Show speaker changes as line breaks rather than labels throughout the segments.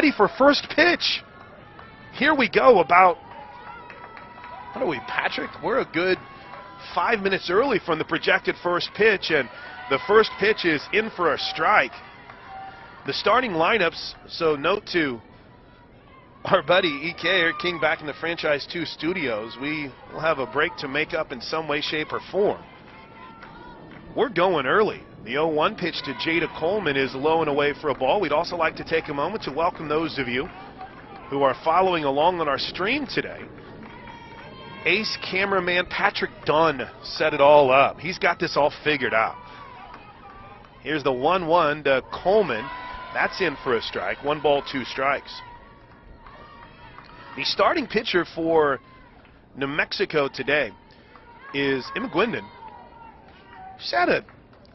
ready for first pitch. Here we go. About, what are we, Patrick? We're a good 5 minutes early from the projected first pitch, and the first pitch is in for a strike. The starting lineups, so note to our buddy EK, Eric King, back in the Franchise 2 studios. We will have a break to make up in some way, shape, or form. We're going early. The 0-1 pitch to Jada Coleman is low and away for a ball. We'd also like to take a moment to welcome those of you who are following along on our stream today. Ace cameraman Patrick Dunn set it all up. He's got this all figured out. Here's the 1-1 to Coleman. That's in for a strike. 1 ball, 2 strikes. The starting pitcher for New Mexico today is Emma Gwendon. She's had a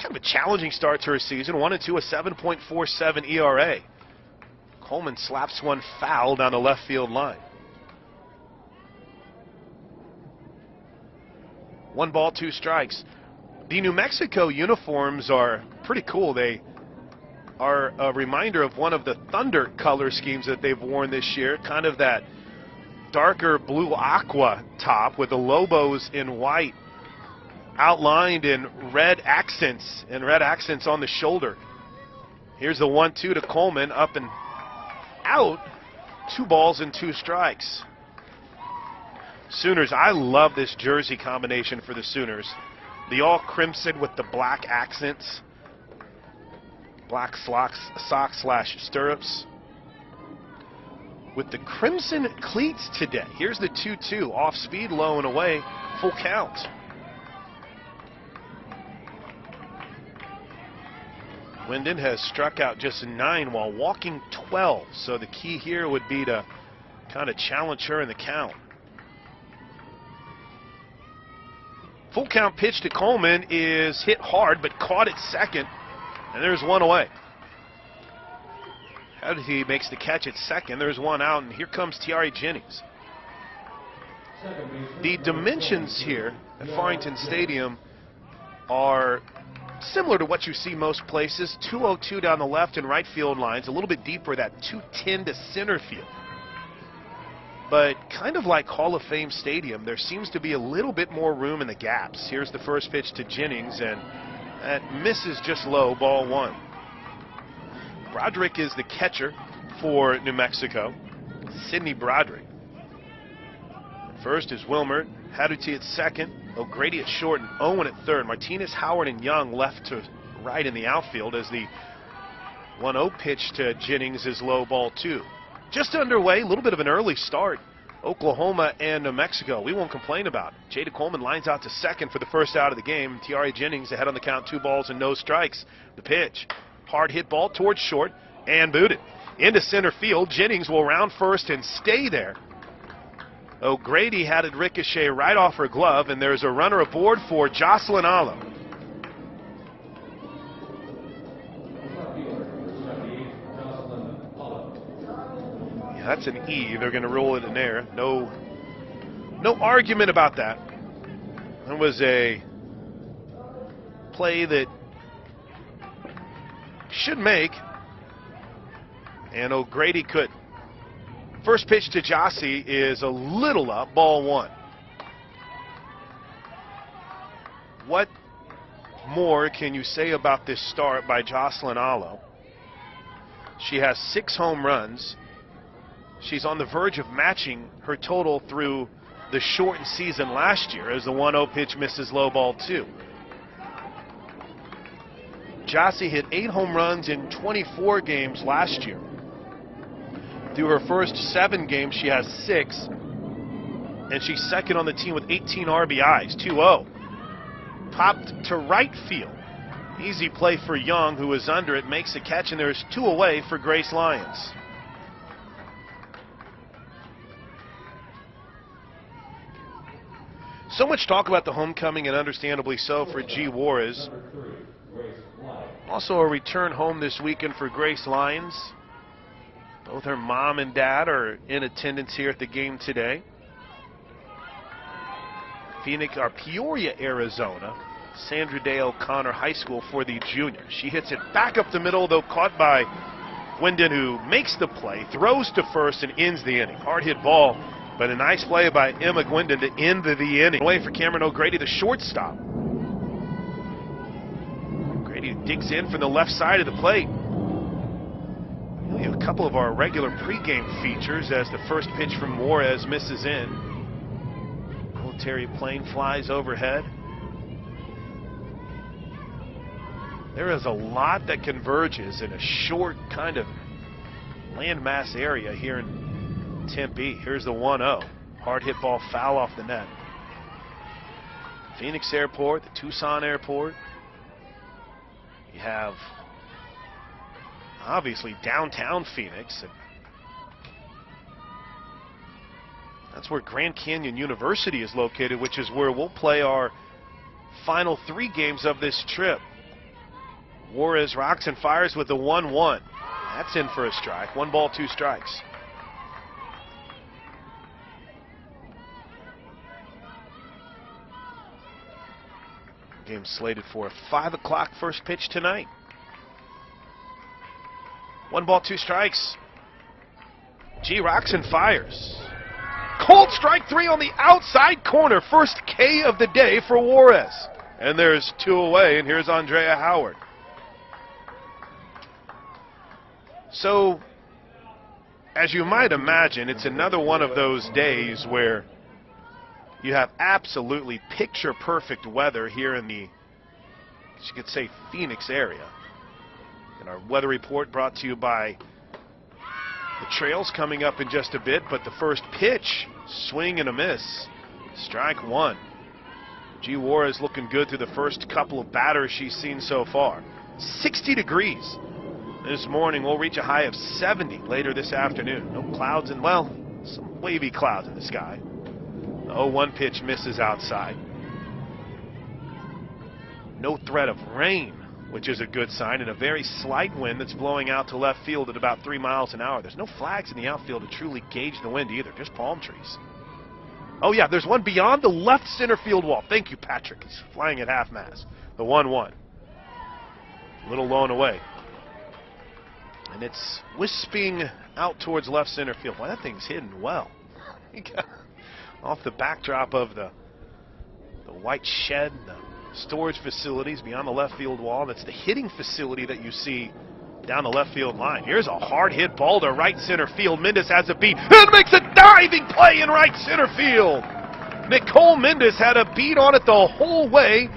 kind of a challenging start to her season. 1-2, a 7.47 ERA. Coleman slaps one foul down the left field line. 1 ball, 2 strikes. The New Mexico uniforms are pretty cool. They are a reminder of one of the Thunder color schemes that they've worn this year. Kind of that darker blue aqua top with the Lobos in white, outlined in red accents on the shoulder. Here's the 1-2 to Coleman, up and out. 2 balls and 2 strikes. Sooners, I love this jersey combination for the Sooners. The all crimson with the black accents. Black socks/stirrups. With the crimson cleats today. Here's the 2-2, off speed, low and away, full count. Gwendon has struck out just 9 while walking 12, so the key here would be to kind of challenge her in the count. Full count pitch to Coleman is hit hard, but caught at second, and there's 1 away. How did he makes the catch at second? There's 1 out, and here comes Tiare Jennings. The dimensions here at Farrington Stadium are similar to what you see most places. 202 down the left and right field lines, a little bit deeper, that 210 to center field. But kind of like Hall of Fame Stadium, there seems to be a little bit more room in the gaps. Here's the first pitch to Jennings, and that misses just low, ball 1. Broderick is the catcher for New Mexico, Sidney Broderick. First is Wilmer, Haduti at second, O'Grady at short, and Owen at third. Martinez, Howard, and Young left to right in the outfield as the 1-0 pitch to Jennings is low, ball 2. Just underway, a little bit of an early start. Oklahoma and New Mexico, we won't complain about it. Jada Coleman lines out to second for the first out of the game. Tiare Jennings ahead on the count, 2 balls and no strikes. The pitch, hard hit ball towards short and booted. Into center field, Jennings will round first and stay there. O'Grady had it ricochet right off her glove, and there's a runner aboard for Jocelyn Allo. Yeah, that's an E. They're going to roll it in there. No argument about that. It was a play that should make, and O'Grady could. First pitch to Jossie is a little up, ball 1. What more can you say about this start by Jocelyn Allo? She has 6 home runs. She's on the verge of matching her total through the shortened season last year as the 1-0 pitch misses low, ball 2. Jossie hit 8 home runs in 24 games last year. Through her first 7 games, she has 6, and she's second on the team with 18 RBIs, 2-0. Popped to right field. Easy play for Young, who is under it, makes the catch, and there's 2 away for Grace Lyons. So much talk about the homecoming, and understandably so, for G. Juarez. Also a return home this weekend for Grace Lyons. Both her mom and dad are in attendance here at the game today. Peoria, Arizona. Sandra Day O'Connor High School for the junior. She hits it back up the middle, though caught by McGuinden, who makes the play, throws to first and ends the inning. Hard hit ball, but a nice play by Emma McGuinden to end the inning. Away for Cameron O'Grady, the shortstop. O'Grady digs in from the left side of the plate. We have a couple of our regular pregame features as the first pitch from Juarez misses in. Military plane flies overhead. There is a lot that converges in a short kind of landmass area here in Tempe. Here's the 1-0. Hard hit ball foul off the net. Phoenix Airport, the Tucson Airport. You have obviously downtown Phoenix. And that's where Grand Canyon University is located, which is where we'll play our final 3 games of this trip. Juarez rocks and fires with the 1-1. That's in for a strike. 1 ball, 2 strikes. Game slated for a 5 o'clock first pitch tonight. 1 ball, 2 strikes. G rocks and fires. Cold strike 3 on the outside corner. First K of the day for Juarez. And there's 2 away, and here's Andrea Howard. So, as you might imagine, it's another one of those days where you have absolutely picture-perfect weather here in the, you could say, Phoenix area. And our weather report brought to you by the Trails coming up in just a bit, but the first pitch, swing and a miss. Strike 1. G. Juarez looking good through the first couple of batters she's seen so far. 60 degrees. This morning we'll reach a high of 70 later this afternoon. No clouds and, well, some wavy clouds in the sky. The 0-1 pitch misses outside. No threat of rain, which is a good sign, and a very slight wind that's blowing out to left field at about 3 miles an hour. There's no flags in the outfield to truly gauge the wind either, just palm trees. Oh yeah, there's one beyond the left center field wall. Thank you, Patrick. He's flying at half-mast. The 1-1. A little low and away. And it's wisping out towards left center field. Boy, that thing's hidden well. Off the backdrop of the white shed, the storage facilities beyond the left field wall. That's the hitting facility that you see down the left field line. Here's a hard hit ball to right center field. Mendez has a beat and makes a diving play in right center field. Nicole Mendez had a beat on it the whole way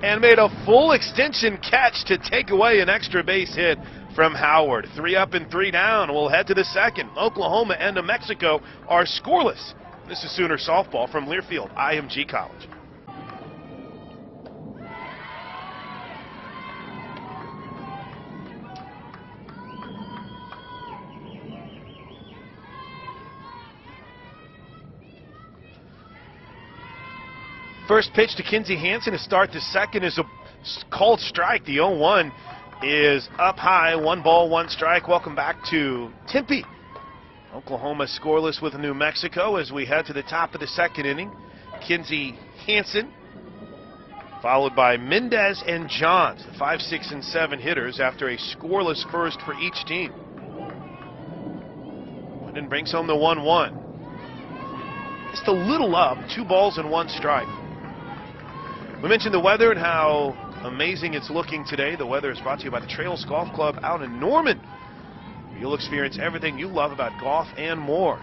and made a full extension catch to take away an extra base hit from Howard. 3 up and 3 down. We'll head to the second. Oklahoma and New Mexico are scoreless. This is Sooner softball from Learfield IMG College. First pitch to Kinsey Hansen to start the second is a called strike. The 0-1 is up high. 1 ball, 1 strike. Welcome back to Tempe. Oklahoma scoreless with New Mexico as we head to the top of the second inning. Kinsey Hansen, followed by Mendez and Johns, the 5, 6, and 7 hitters after a scoreless first for each team. Winden brings home the 1-1. Just a little up, 2 balls and 1 strike. We mentioned the weather and how amazing it's looking today. The weather is brought to you by the Trails Golf Club out in Norman. You'll experience everything you love about golf and more.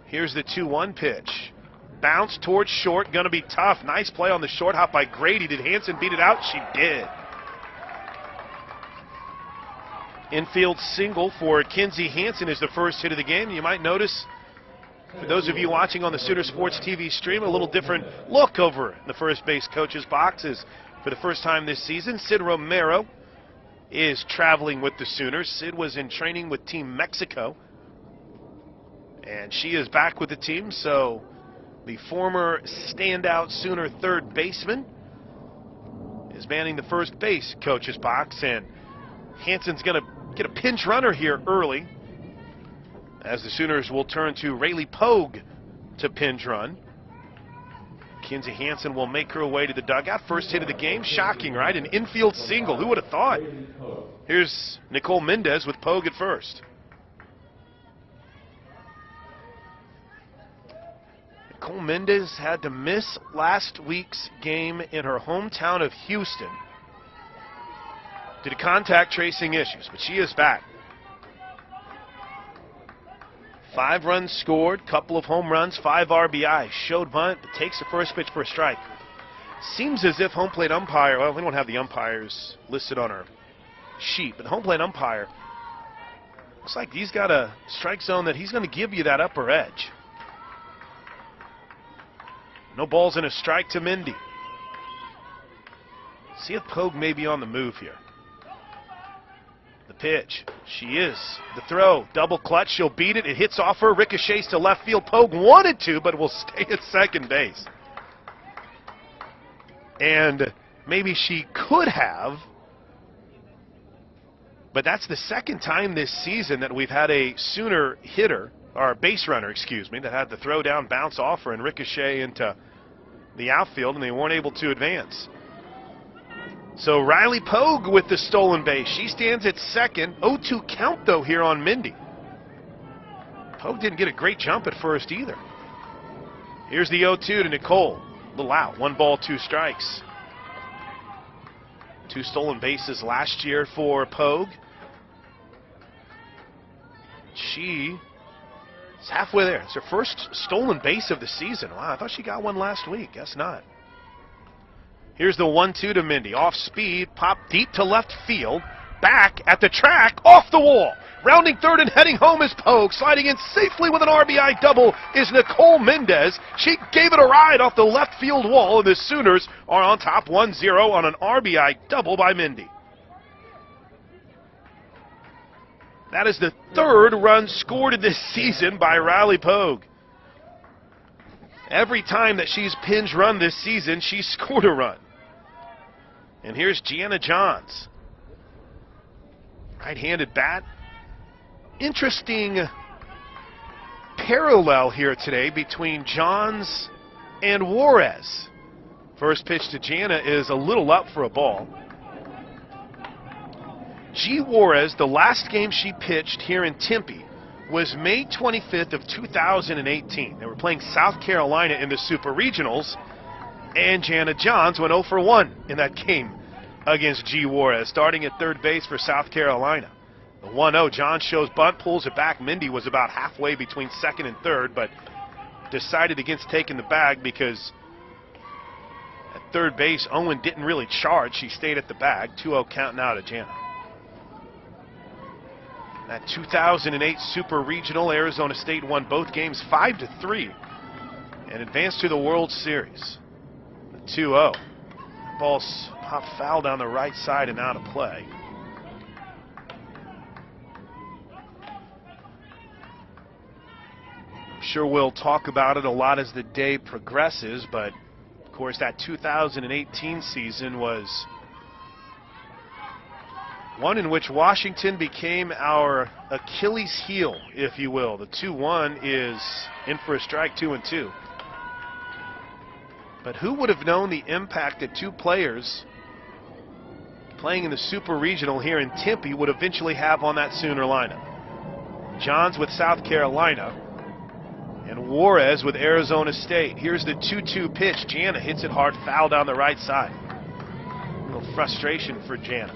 Here's the 2-1 pitch. Bounce towards short, gonna be tough. Nice play on the short hop by Grady. Did Hansen beat it out? She did. Infield single for Kinsey Hansen is the first hit of the game. You might notice, for those of you watching on the Sooner Sports TV stream, a little different look over in the first base coach's boxes. For the first time this season, Sid Romero is traveling with the Sooners. Sid was in training with Team Mexico, and she is back with the team. So the former standout Sooner third baseman is manning the first base coach's box, and Hansen's going to get a pinch runner here early, as the Sooners will turn to Rayleigh Pogue to pinch run. Kinsey Hansen will make her way to the dugout. First hit of the game. Shocking, right? An infield single. Who would have thought? Here's Nicole Mendez with Pogue at first. Nicole Mendez had to miss last week's game in her hometown of Houston due to contact tracing issues, but she is back. 5 runs scored, couple of home runs, 5 RBI. Showed bunt, but takes the first pitch for a strike. Seems as if home plate umpire, well, we don't have the umpires listed on our sheet, but the home plate umpire looks like he's got a strike zone that he's going to give you that upper edge. No balls and a strike to Mindy. See if Pogue may be on the move here. The pitch. She is. The throw. Double clutch. She'll beat it. It hits off her. Ricochets to left field. Pogue wanted to, but will stay at second base. And maybe she could have, but that's the second time this season that we've had a Sooner hitter, or base runner, excuse me, that had the throw down, bounce off her, and ricochet into the outfield, and they weren't able to advance. So Riley Pogue with the stolen base. She stands at second. 0-2 count, though, here on Mindy. Pogue didn't get a great jump at first either. Here's the 0-2 to Nicole. A little out. 1 ball, 2 strikes. 2 stolen bases last year for Pogue. She is halfway there. It's her first stolen base of the season. Wow, I thought she got one last week. Guess not. Here's the 1-2 to Mindy. Off speed, pop deep to left field. Back at the track, off the wall. Rounding third and heading home is Pogue. Sliding in safely with an RBI double is Nicole Mendez. She gave it a ride off the left field wall, and the Sooners are on top 1-0 on an RBI double by Mindy. That is the 3rd run scored in this season by Riley Pogue. Every time that she's pinch run this season, she's scored a run. And here's Gianna Johns. Right-handed bat. Interesting parallel here today between Johns and Juarez. First pitch to Gianna is a little up for a ball. G. Juarez, the last game she pitched here in Tempe was May 25th of 2018. They were playing South Carolina in the Super Regionals, and Gianna Johns went 0 for 1 in that game against G. Juarez, starting at third base for South Carolina. The 1-0, Johns shows bunt, pulls it back. Mindy was about halfway between second and third, but decided against taking the bag because at third base, Owen didn't really charge. She stayed at the bag. 2-0 count now to Gianna. That 2008 Super Regional, Arizona State won both games 5-3 and advanced to the World Series. The 2-0. Ball's popped foul down the right side and out of play. I'm sure we'll talk about it a lot as the day progresses, but of course that 2018 season was one in which Washington became our Achilles heel, if you will. The 2-1 is in for a strike, 2-2. But who would have known the impact that 2 players playing in the Super Regional here in Tempe would eventually have on that Sooner lineup? Johns with South Carolina and Juarez with Arizona State. Here's the 2-2 pitch. Gianna hits it hard, foul down the right side. A little frustration for Gianna.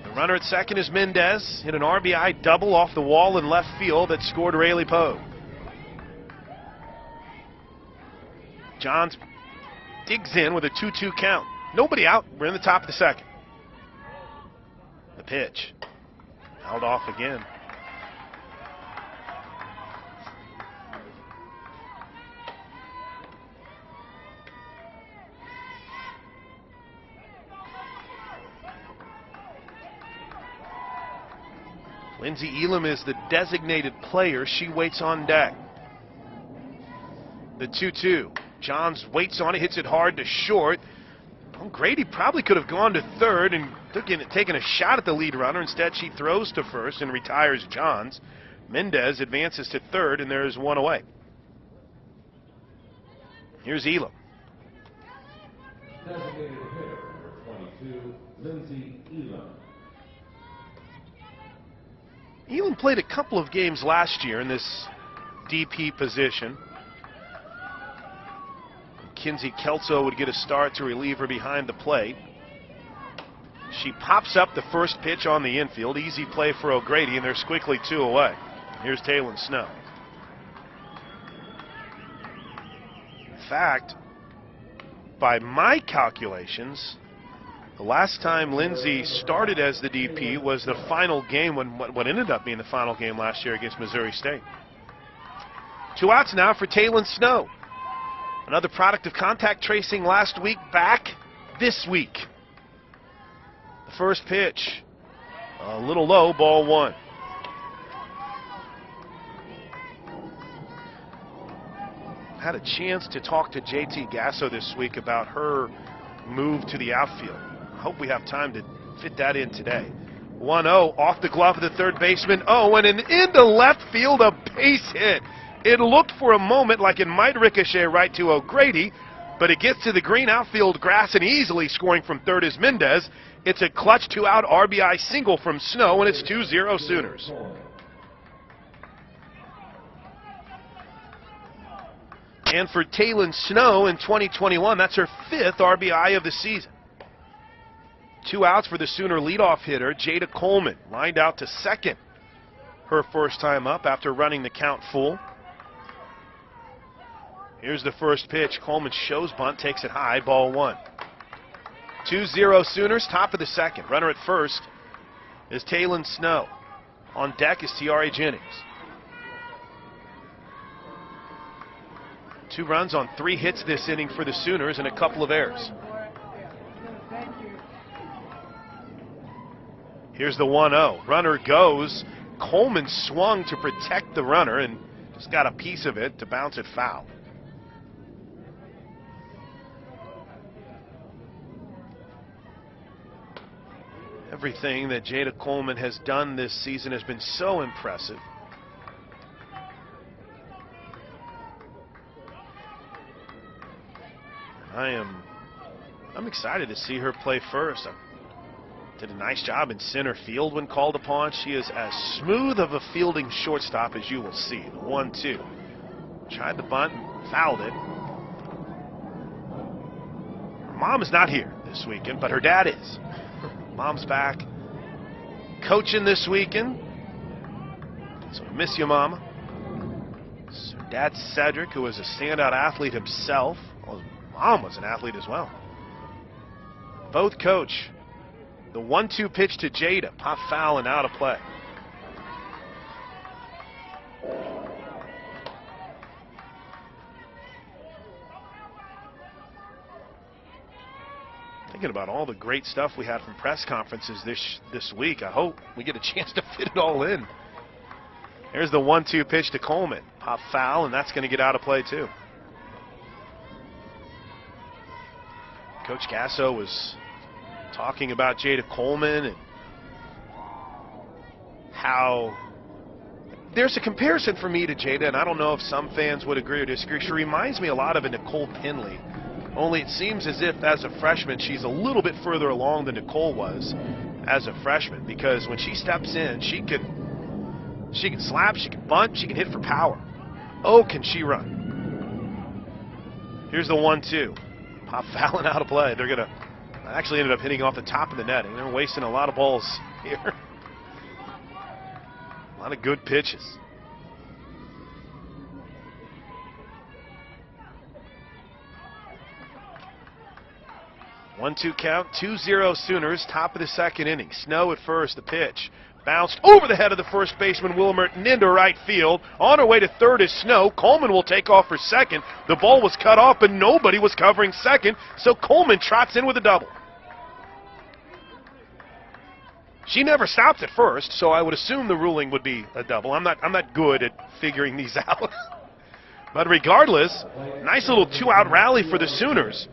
The runner at second is Mendez. Hit an RBI double off the wall in left field that scored Riley Pogue. Johns digs in with a 2-2 count. Nobody out. We're in the top of the second. The pitch. Held off again. Lindsey Elam is the designated player. She waits on deck. The 2-2. Johns waits on it, hits it hard to short. Well, Grady probably could have gone to third and taken a shot at the lead runner. Instead, she throws to first and retires Johns. Mendez advances to third, and there is one away. Here's Elam.
Designated hitter, number 22, Lindsey Elam.
Elam played a couple of games last year in this DP position. Kinsey Kelso would get a start to relieve her behind the plate. She pops up the first pitch on the infield. Easy play for O'Grady, and there's quickly 2 away. Here's Taylon Snow. In fact, by my calculations, the last time Lindsay started as the DP was the final game, what ended up being the final game last year against Missouri State. 2 outs now for Taylon Snow. Another product of contact tracing last week, back this week. The first pitch, a little low, ball 1. Had a chance to talk to JT Gasso this week about her move to the outfield. I hope we have time to fit that in today. 1-0 off the glove of the third baseman. Oh, and into left field, a base hit. It looked for a moment like it might ricochet right to O'Grady, but it gets to the green outfield grass, and easily scoring from third is Mendez. It's a clutch 2-out RBI single from Snow, and it's 2-0 Sooners. And for Taylon Snow in 2021, that's her 5th RBI of the season. 2 outs for the Sooner leadoff hitter, Jada Coleman, lined out to second. Her first time up after running the count full. Here's the first pitch. Coleman shows bunt, takes it high, ball 1. 2-0 Sooners, top of the second. Runner at first is Taylon Snow. On deck is Tiare Jennings. 2 runs on 3 hits this inning for the Sooners and a couple of errors. Here's the 1-0. Runner goes. Coleman swung to protect the runner and just got a piece of it to bounce it foul. Everything that Jada Coleman has done this season has been so impressive. I'm excited to see her play first. Did a nice job in center field when called upon. She is as smooth of a fielding shortstop as you will see. The 1-2. Tried the bunt and fouled it. Her mom is not here this weekend, but her dad is. Mom's back coaching this weekend. So I miss you, Mama. So her dad, Cedric, who is a standout athlete himself. Well, his mom was an athlete as well. Both coach. The 1-2 pitch to Jada. Pop foul and out of play. Thinking about all the great stuff we had from press conferences this week. I hope we get a chance to fit it all in. Here's the 1-2 pitch to Coleman. Pop foul, and that's going to get out of play too. Coach Gasso was talking about Jada Coleman and how there's a comparison for me to Jada, and I don't know if some fans would agree or disagree. She reminds me a lot of a Nicole Pinley, only it seems as if as a freshman she's a little bit further along than Nicole was as a freshman, because when she steps in, she can slap, she can bunt, she can hit for power. Oh, can she run. Here's the 1-2. Pop fouling out of play. They're going to actually ended up hitting off the top of the net. They're wasting a lot of balls here. A lot of good pitches. One-two count, 2-0 Sooners, top of the second inning. Snow at first, the pitch. Bounced over the head of the first baseman, Wilmert, and into right field. On her way to third is Snow. Coleman will take off for second. The ball was cut off, but nobody was covering second, so Coleman trots in with a double. She never stopped at first, so I would assume the ruling would be a double. I'm not good at figuring these out. But regardless, nice little 2-out rally for the Sooners.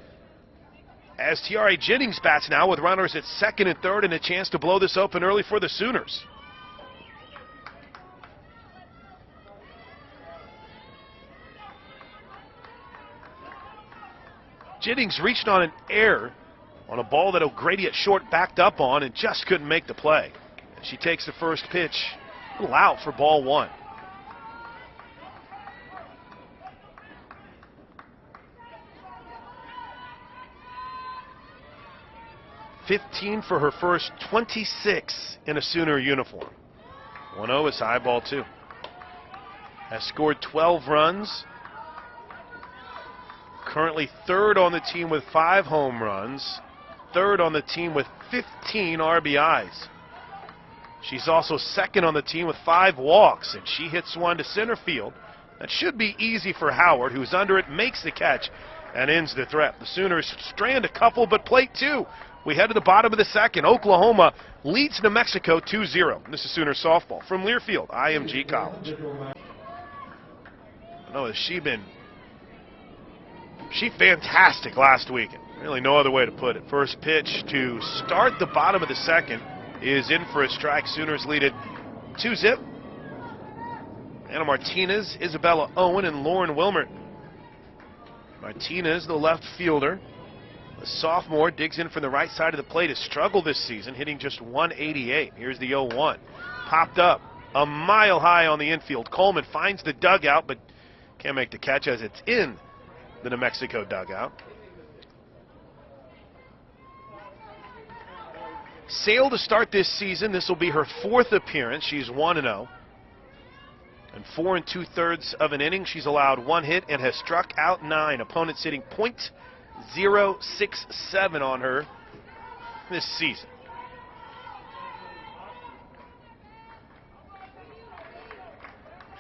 As Tiare Jennings bats now with runners at second and third and a chance to blow this open early for the Sooners. Jennings reached on an error on a ball that O'Grady at short backed up on and just couldn't make the play. And she takes the first pitch A little out for ball one. .15 for her first 26 in a Sooner uniform. 1-0 is high, ball two. Has scored 12 runs. Currently third on the team with 5 home runs. Third on the team with 15 RBIs. She's also second on the team with 5 walks, and she hits one to center field. That should be easy for Howard, who's under it, makes the catch, and ends the threat. The Sooners strand a couple, but plate 2. We head to the bottom of the second. Oklahoma leads New Mexico 2-0. This is Sooner softball from Learfield, IMG College. I know, she fantastic last weekend. Really no other way to put it. First pitch to start the bottom of the second is in for a strike. Sooners lead it 2-0. Anna Martinez, Isabella Owen, and Lauren Wilmert. Martinez, the left fielder, a sophomore, digs in from the right side of the plate. Has struggled this season, hitting just 188. Here's the 0-1. Popped up a mile high on the infield. Coleman finds the dugout, but can't make the catch as it's in the New Mexico dugout. Sale to start this season. This will be her 4th appearance. She's 1-0. In 4 2/3 of an inning, she's allowed 1 hit and has struck out 9. Opponents hitting .067 on her this season.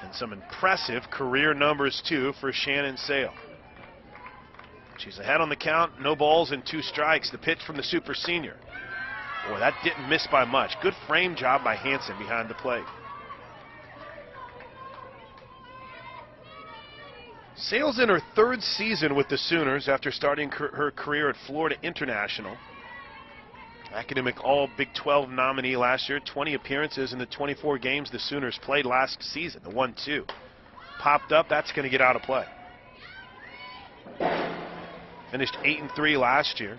And some impressive career numbers, too, for Shannon Sale. She's ahead on the count. No balls and 2 strikes. The pitch from the super senior. Boy, that didn't miss by much. Good frame job by Hansen behind the plate. Sale's in her 3rd season with the Sooners after starting her career at Florida International. Academic All Big 12 nominee last year. 20 appearances in the 24 games the Sooners played last season. The 1-2 popped up. That's going to get out of play. Finished 8-3 last year.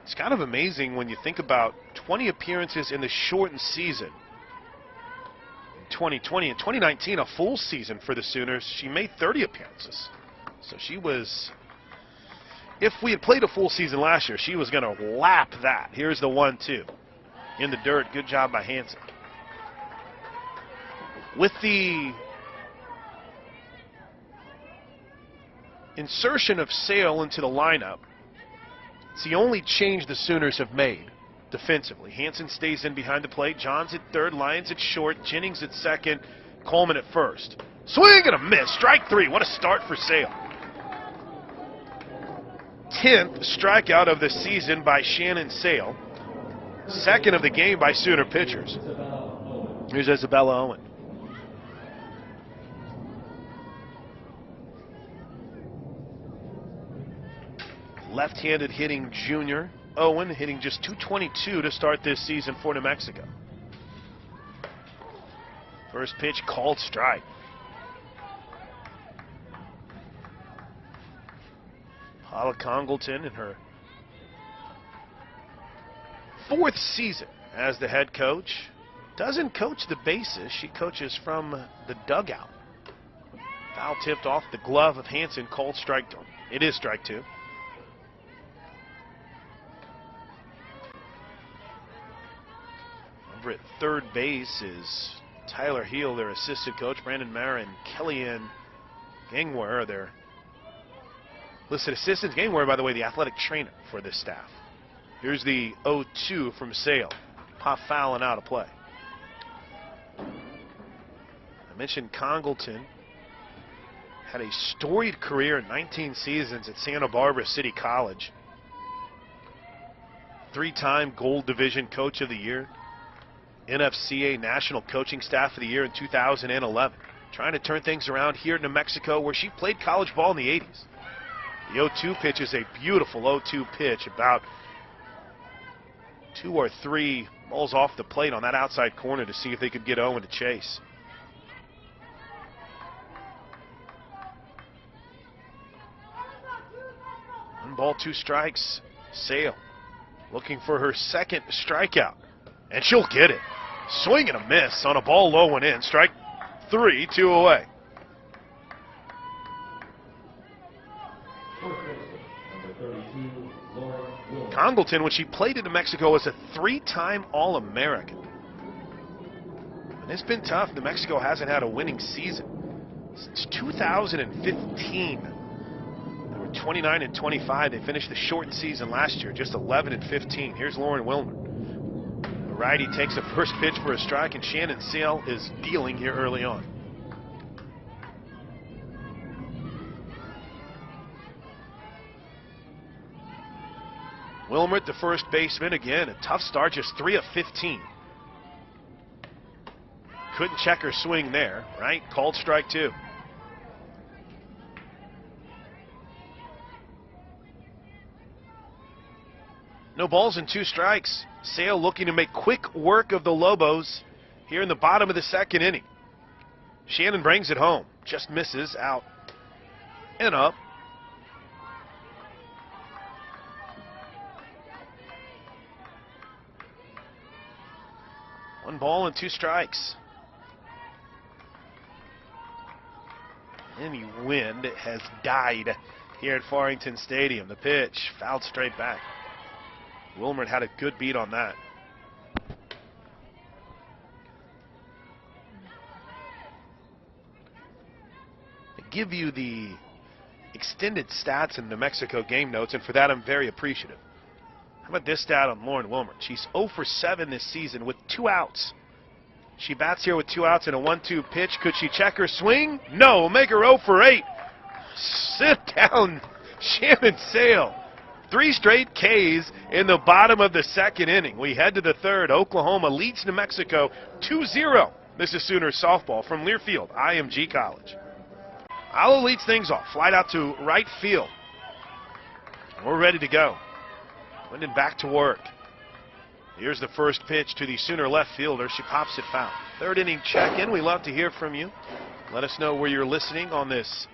It's kind of amazing when you think about 20 appearances in the shortened season. 2020 and 2019, a full season for the Sooners. She made 30 appearances. So she was, if we had played a full season last year, she was going to lap that. Here's the 1-2 in the dirt. Good job by Hansen. With the insertion of Sale into the lineup, it's the only change the Sooners have made defensively. Hansen stays in behind the plate. Johns at third, Lyons at short, Jennings at second, Coleman at first. Swing and a miss. Strike 3. What a start for Sale. 10th strikeout of the season by Shannon Sale. 2nd of the game by Sooner pitchers. Here's Isabella Owen. Left-handed hitting junior. Owen hitting just .222 to start this season for New Mexico. First pitch called strike. Paula Congleton in her 4th season as the head coach. Doesn't coach the bases, she coaches from the dugout. Foul tipped off the glove of Hansen, called strike. It is strike 2. Over at third base is Tyler Heel, their assistant coach. Brandon Marin, Kellyanne Gangwer are their listed assistants. Gangwer, by the way, the athletic trainer for this staff. Here's the 0-2 from Sale. Pop foul and out of play. I mentioned Congleton had a storied career in 19 seasons at Santa Barbara City College. 3-time Gold Division Coach of the Year. NFCA National Coaching Staff of the Year in 2011. Trying to turn things around here in New Mexico, where she played college ball in the 80s. The 0-2 pitch is a beautiful 0-2 pitch, about 2 or 3 balls off the plate on that outside corner to see if they could get Owen to chase. 1 ball, 2 strikes. Sale looking for her 2nd strikeout, and she'll get it. Swing and a miss on a ball low and in. Strike 3, 2 away. Congleton, when she played in New Mexico, was a 3-time All-American. And it's been tough. New Mexico hasn't had a winning season since 2015. They were 29-25. They finished the shortened season last year, just 11-15. Here's Lauren Wilmer. The righty takes a first pitch for a strike, and Shannon Sale is dealing here early on. Wilmer at the first baseman again. A tough start, just 3 of 15. Couldn't check her swing there, right? Called strike 2. No balls and 2 strikes. Sale looking to make quick work of the Lobos here in the bottom of the second inning. Shannon brings it home. Just misses, out and up. One ball and 2 strikes. Any wind has died here at Farrington Stadium. The pitch fouled straight back. Wilmer had a good beat on that. I give you the extended stats in the New Mexico game notes, and for that I'm very appreciative. How about this stat on Lauren Wilmer? She's 0 for 7 this season with 2 outs. She bats here with 2 outs and a 1-2 pitch. Could she check her swing? No, make her 0 for 8. Sit down, Shannon Sale. 3 straight Ks in the bottom of the second inning. We head to the third. Oklahoma leads New Mexico 2-0. This is Sooners softball from Learfield, IMG College. Allo leads things off. Flight out to right field. We're ready to go. Wyndon back to work. Here's the first pitch to the Sooner left fielder. She pops it foul. Third inning check-in. We love to hear from you. Let us know where you're listening on this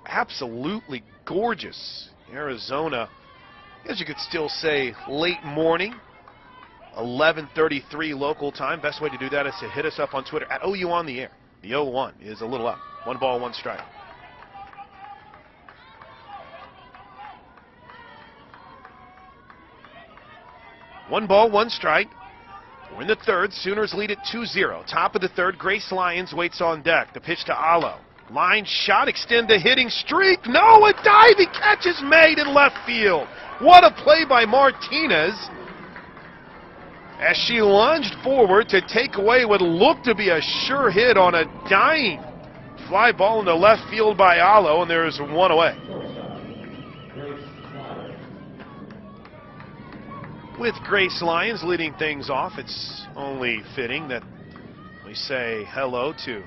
absolutely gorgeous Arizona, I guess you could still say late morning, 11:33 local time. Best way to do that is to hit us up on Twitter at OU on the air. The 0-1 is a little up. 1 ball, 1 strike. One ball, 1 strike. We're in the third. Sooners lead at 2-0. Top of the third, Grace Lyons waits on deck. The pitch to Allo. Line shot, extend the hitting streak. No, a diving catch is made in left field. What a play by Martinez as she lunged forward to take away what looked to be a sure hit on a dying fly ball into left field by Allo, and there is 1 away. With Grace Lyons leading things off, it's only fitting that we say hello to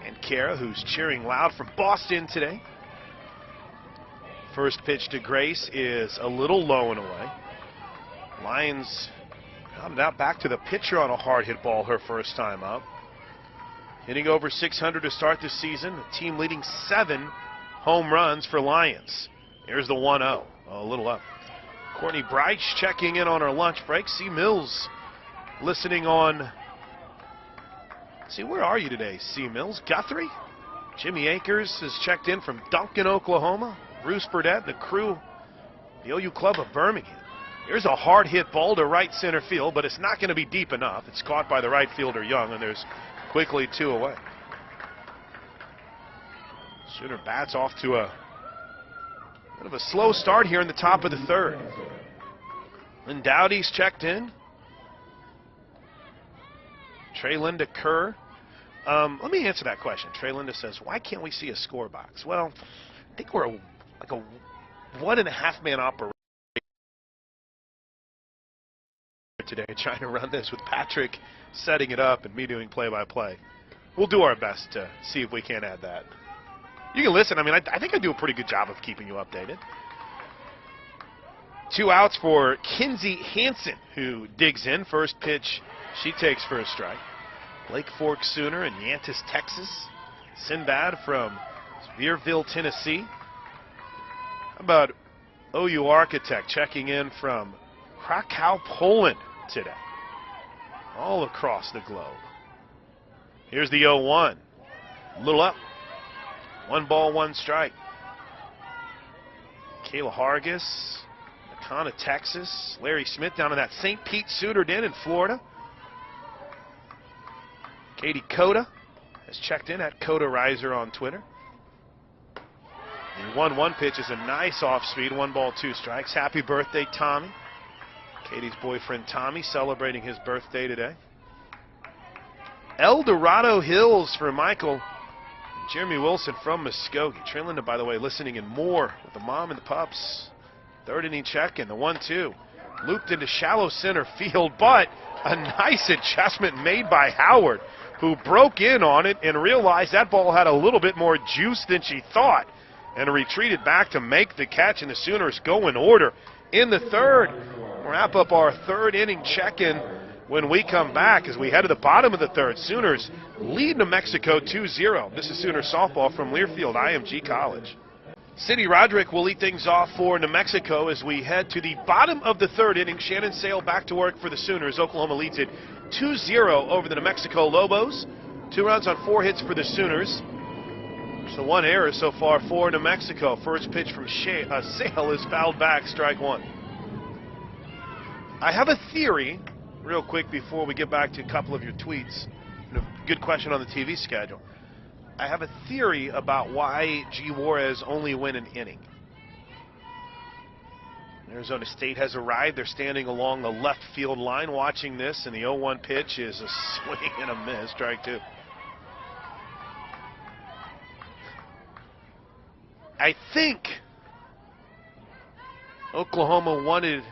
Aunt Kara, who's cheering loud from Boston today. First pitch to Grace is a little low and away. Lyons got it out back to the pitcher on a hard hit ball her first time up. Hitting over 600 to start the season. The team leading 7 home runs for Lyons. Here's the 1-0, a little up. Courtney Breich checking in on her lunch break. C. Mills listening on. See, where are you today, C. Mills? Guthrie? Jimmy Akers has checked in from Duncan, Oklahoma. Bruce Burdett, the crew, the OU Club of Birmingham. Here's a hard hit ball to right center field, but it's not going to be deep enough. It's caught by the right fielder Young, and there's quickly 2 away. Sooner bats off to a bit of a slow start here in the top of the third. And Dowdy's checked in. Trey Linda Kerr. Let me answer that question. Trey Linda says, why can't we see a score box? Well, I think we're like a 1.5-man operation today, trying to run this with Patrick setting it up and me doing play-by-play. We'll do our best to see if we can't add that. You can listen. I mean, I think I do a pretty good job of keeping you updated. 2 outs for Kinsey Hansen, who digs in. First pitch, she takes for a strike. Lake Fork Sooner in Yantis, Texas. Sinbad from Sevierville, Tennessee. How about OU Architect checking in from Krakow, Poland today? all across the globe. Here's the 0-1. A little up. 1 ball, 1 strike. Kayla Hargis, Nakana, Texas. Larry Smith down in that St. Pete Suitor Den in Florida. Katie Coda has checked in at Coda Riser on Twitter. The 1-1 pitch is a nice off-speed, 1 ball, 2 strikes. Happy birthday, Tommy. Katie's boyfriend Tommy celebrating his birthday today. El Dorado Hills for Michael. Jeremy Wilson from Muskogee. Trey Linda, by the way, listening in more with the mom and the pups. 3rd inning check in, the 1-2. Looped into shallow center field, but a nice adjustment made by Howard, who broke in on it and realized that ball had a little bit more juice than she thought, and retreated back to make the catch, and the Sooners go in order in the 3rd. We'll wrap up our 3rd inning check-in when we come back as we head to the bottom of the 3rd. Sooners lead New Mexico 2-0. This is Sooner softball from Learfield IMG College. City Roderick will lead things off for New Mexico as we head to the bottom of the 3rd inning. Shannon Sale back to work for the Sooners. Oklahoma leads it 2-0 over the New Mexico Lobos. 2 runs on 4 hits for the Sooners. So 1 error so far for New Mexico. First pitch from Sale is fouled back, strike 1. I have a theory, real quick before we get back to a couple of your tweets. Good question on the TV schedule. I have a theory about why G. Juarez only went an inning. Arizona State has arrived. They're standing along the left field line watching this, and the 0-1 pitch is a swing and a miss, strike 2. I think Oklahoma wanted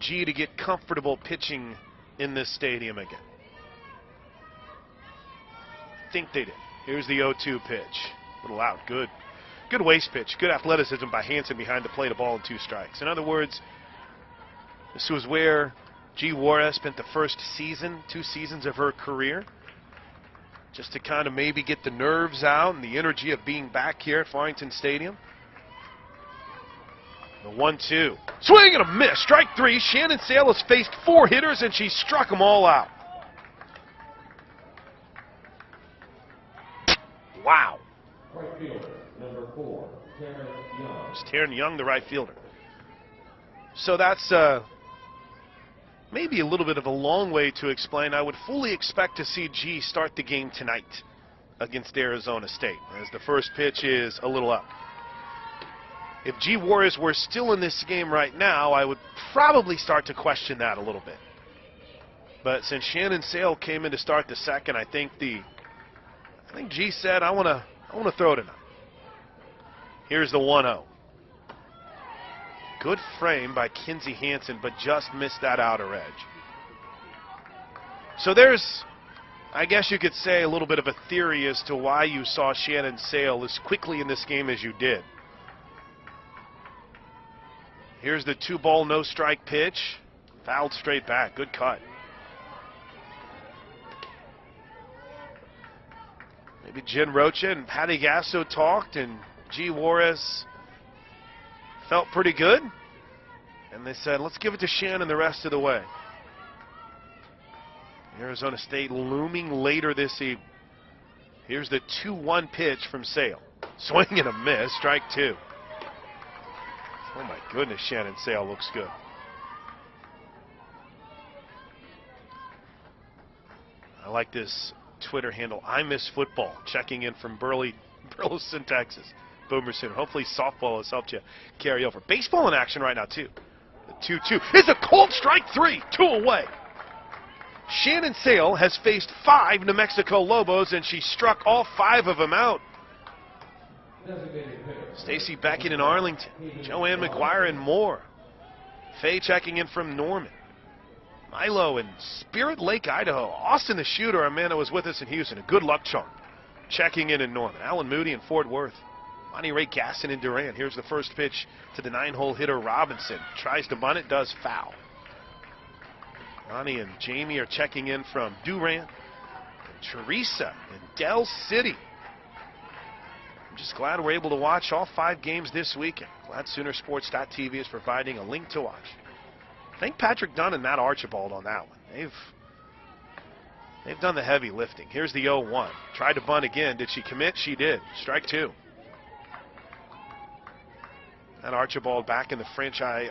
G to get comfortable pitching in this stadium again. I think they did. Here's the 0-2 pitch. A little out. Good. Good waist pitch. Good athleticism by Hansen behind the plate. A ball and 2 strikes. In other words, this was where G. Juarez spent the first season, 2 seasons of her career, just to kind of maybe get the nerves out and the energy of being back here at Farrington Stadium. The 1-2. Swing and a miss. Strike 3. Shannon Sale has faced 4 hitters, and she struck them all out. Wow.
Right fielder, number 4, Taryn Young.
It's Taryn Young, the right fielder. So that's maybe a little bit of a long way to explain. I would fully expect to see G start the game tonight against Arizona State, as the first pitch is a little up. If G. Juarez were still in this game right now, I would probably start to question that a little bit. But since Shannon Sale came in to start the second, I think G said, I want to throw tonight. Here's the 1-0. Good frame by Kinsey Hansen, but just missed that outer edge. So there's, I guess you could say, a little bit of a theory as to why you saw Shannon Sale as quickly in this game as you did. Here's the 2-ball, no strike pitch. Fouled straight back. Good cut. Maybe Jen Rocha and Patty Gasso talked, and G. Juarez felt pretty good. And they said, let's give it to Shannon the rest of the way. Arizona State looming later this evening. Here's the 2-1 pitch from Sale. Swing and a miss, strike 2. Oh my goodness, Shannon Sale looks good. I like this Twitter handle, I Miss Football, checking in from Burleson, Texas. Boomer Sooner. Hopefully softball has helped you carry over. Baseball in action right now, too. The 2-2 is a cold strike 3, 2 away. Shannon Sale has faced 5 New Mexico Lobos, and she struck all 5 of them out. Stacy Beckett in Arlington, Joanne McGuire and more. Faye checking in from Norman. Milo in Spirit Lake, Idaho. Austin the Shooter, our man that was with us in Houston, a good luck charm, checking in Norman. Alan Moody in Fort Worth. Monty Ray Gaston in Durant. Here's the first pitch to the 9-hole hitter Robinson. Tries to bunt it, does foul. Ronnie and Jamie are checking in from Durant. And Teresa in Del City. I'm just glad we're able to watch all 5 games this weekend. Glad Soonersports.tv is providing a link to watch. Thank Patrick Dunn and Matt Archibald on that one. They've done the heavy lifting. Here's the 0-1. Tried to bunt again. Did she commit? She did. Strike two. And Archibald back in the franchise.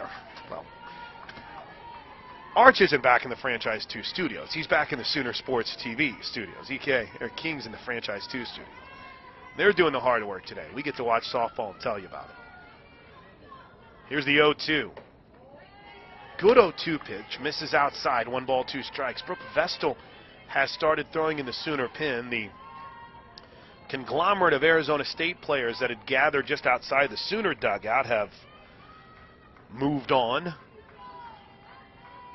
Well, Arch isn't back in the Franchise 2 studios. He's back in the Sooner Sports TV studios. King's in the Franchise 2 studios. They're doing the hard work today. We get to watch softball and tell you about it. Here's the 0-2. Good 0-2 pitch. Misses outside. 1 ball, 2 strikes. Brooke Vestal has started throwing in the Sooner pen. The conglomerate of Arizona State players that had gathered just outside the Sooner dugout have moved on.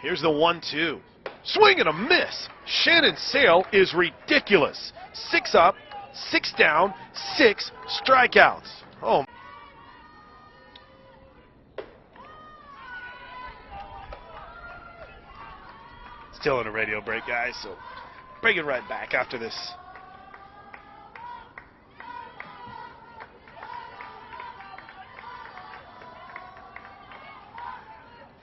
Here's the 1-2. Swing and a miss. Shannon Sale is ridiculous. 6 up, 6 down, 6 strikeouts. Oh. Still in a radio break, guys, so bring it right back after this.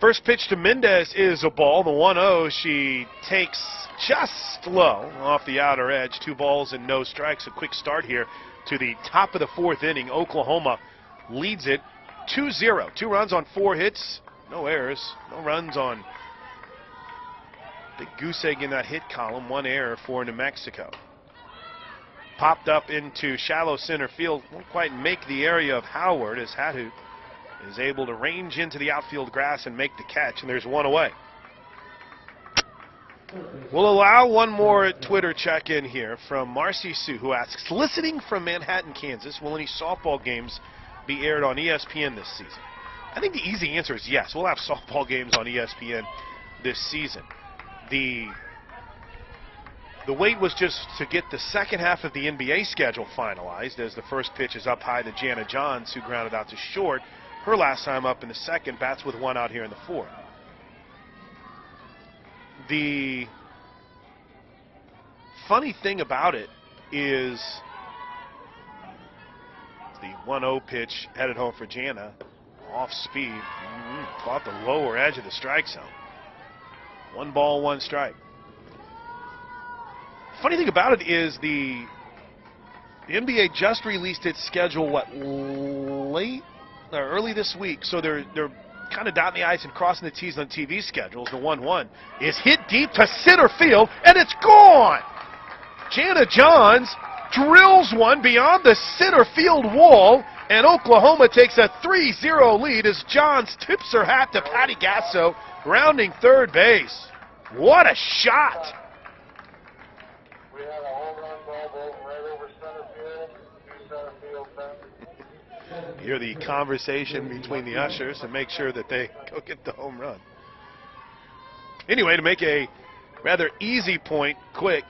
First pitch to Mendez is a ball. The 1-0 she takes just low off the outer edge. 2 balls and no strikes. A quick start here to the top of the 4th inning. Oklahoma leads it 2-0. 2 runs on 4 hits. No errors. No runs on big goose egg in that hit column. 1 error for New Mexico. Popped up into shallow center field. Won't quite make the area of Howard as Hathout is able to range into the outfield grass and make the catch, and there's 1 away. We'll allow one more Twitter check-in here from Marcy Sue, who asks, listening from Manhattan, Kansas, will any softball games be aired on ESPN this season? I think the easy answer is yes. We'll have softball games on ESPN this season. The wait was just to get the second half of the NBA schedule finalized, as the first pitch is up high to Jana Johns, who grounded out to short. Her last time up in the second, bats with 1 out here in the 4th. The funny thing about it is the 1-0 pitch headed home for Jana. Off speed, caught the lower edge of the strike zone. 1 ball, 1 strike. Funny thing about it is the NBA just released its schedule, early this week, so they're kind of dotting the I's and crossing the T's on TV schedules. The 1-1 is hit deep to center field, and it's gone! Jana Johns drills one beyond the center field wall, and Oklahoma takes a 3-0 lead as Johns tips her hat to Patty Gasso, rounding third base. What a shot!
We had a home run ball right over center field, 2 center field fences.
Hear the conversation between the ushers and make sure that they go get the home run. Anyway, to make a rather easy point quick,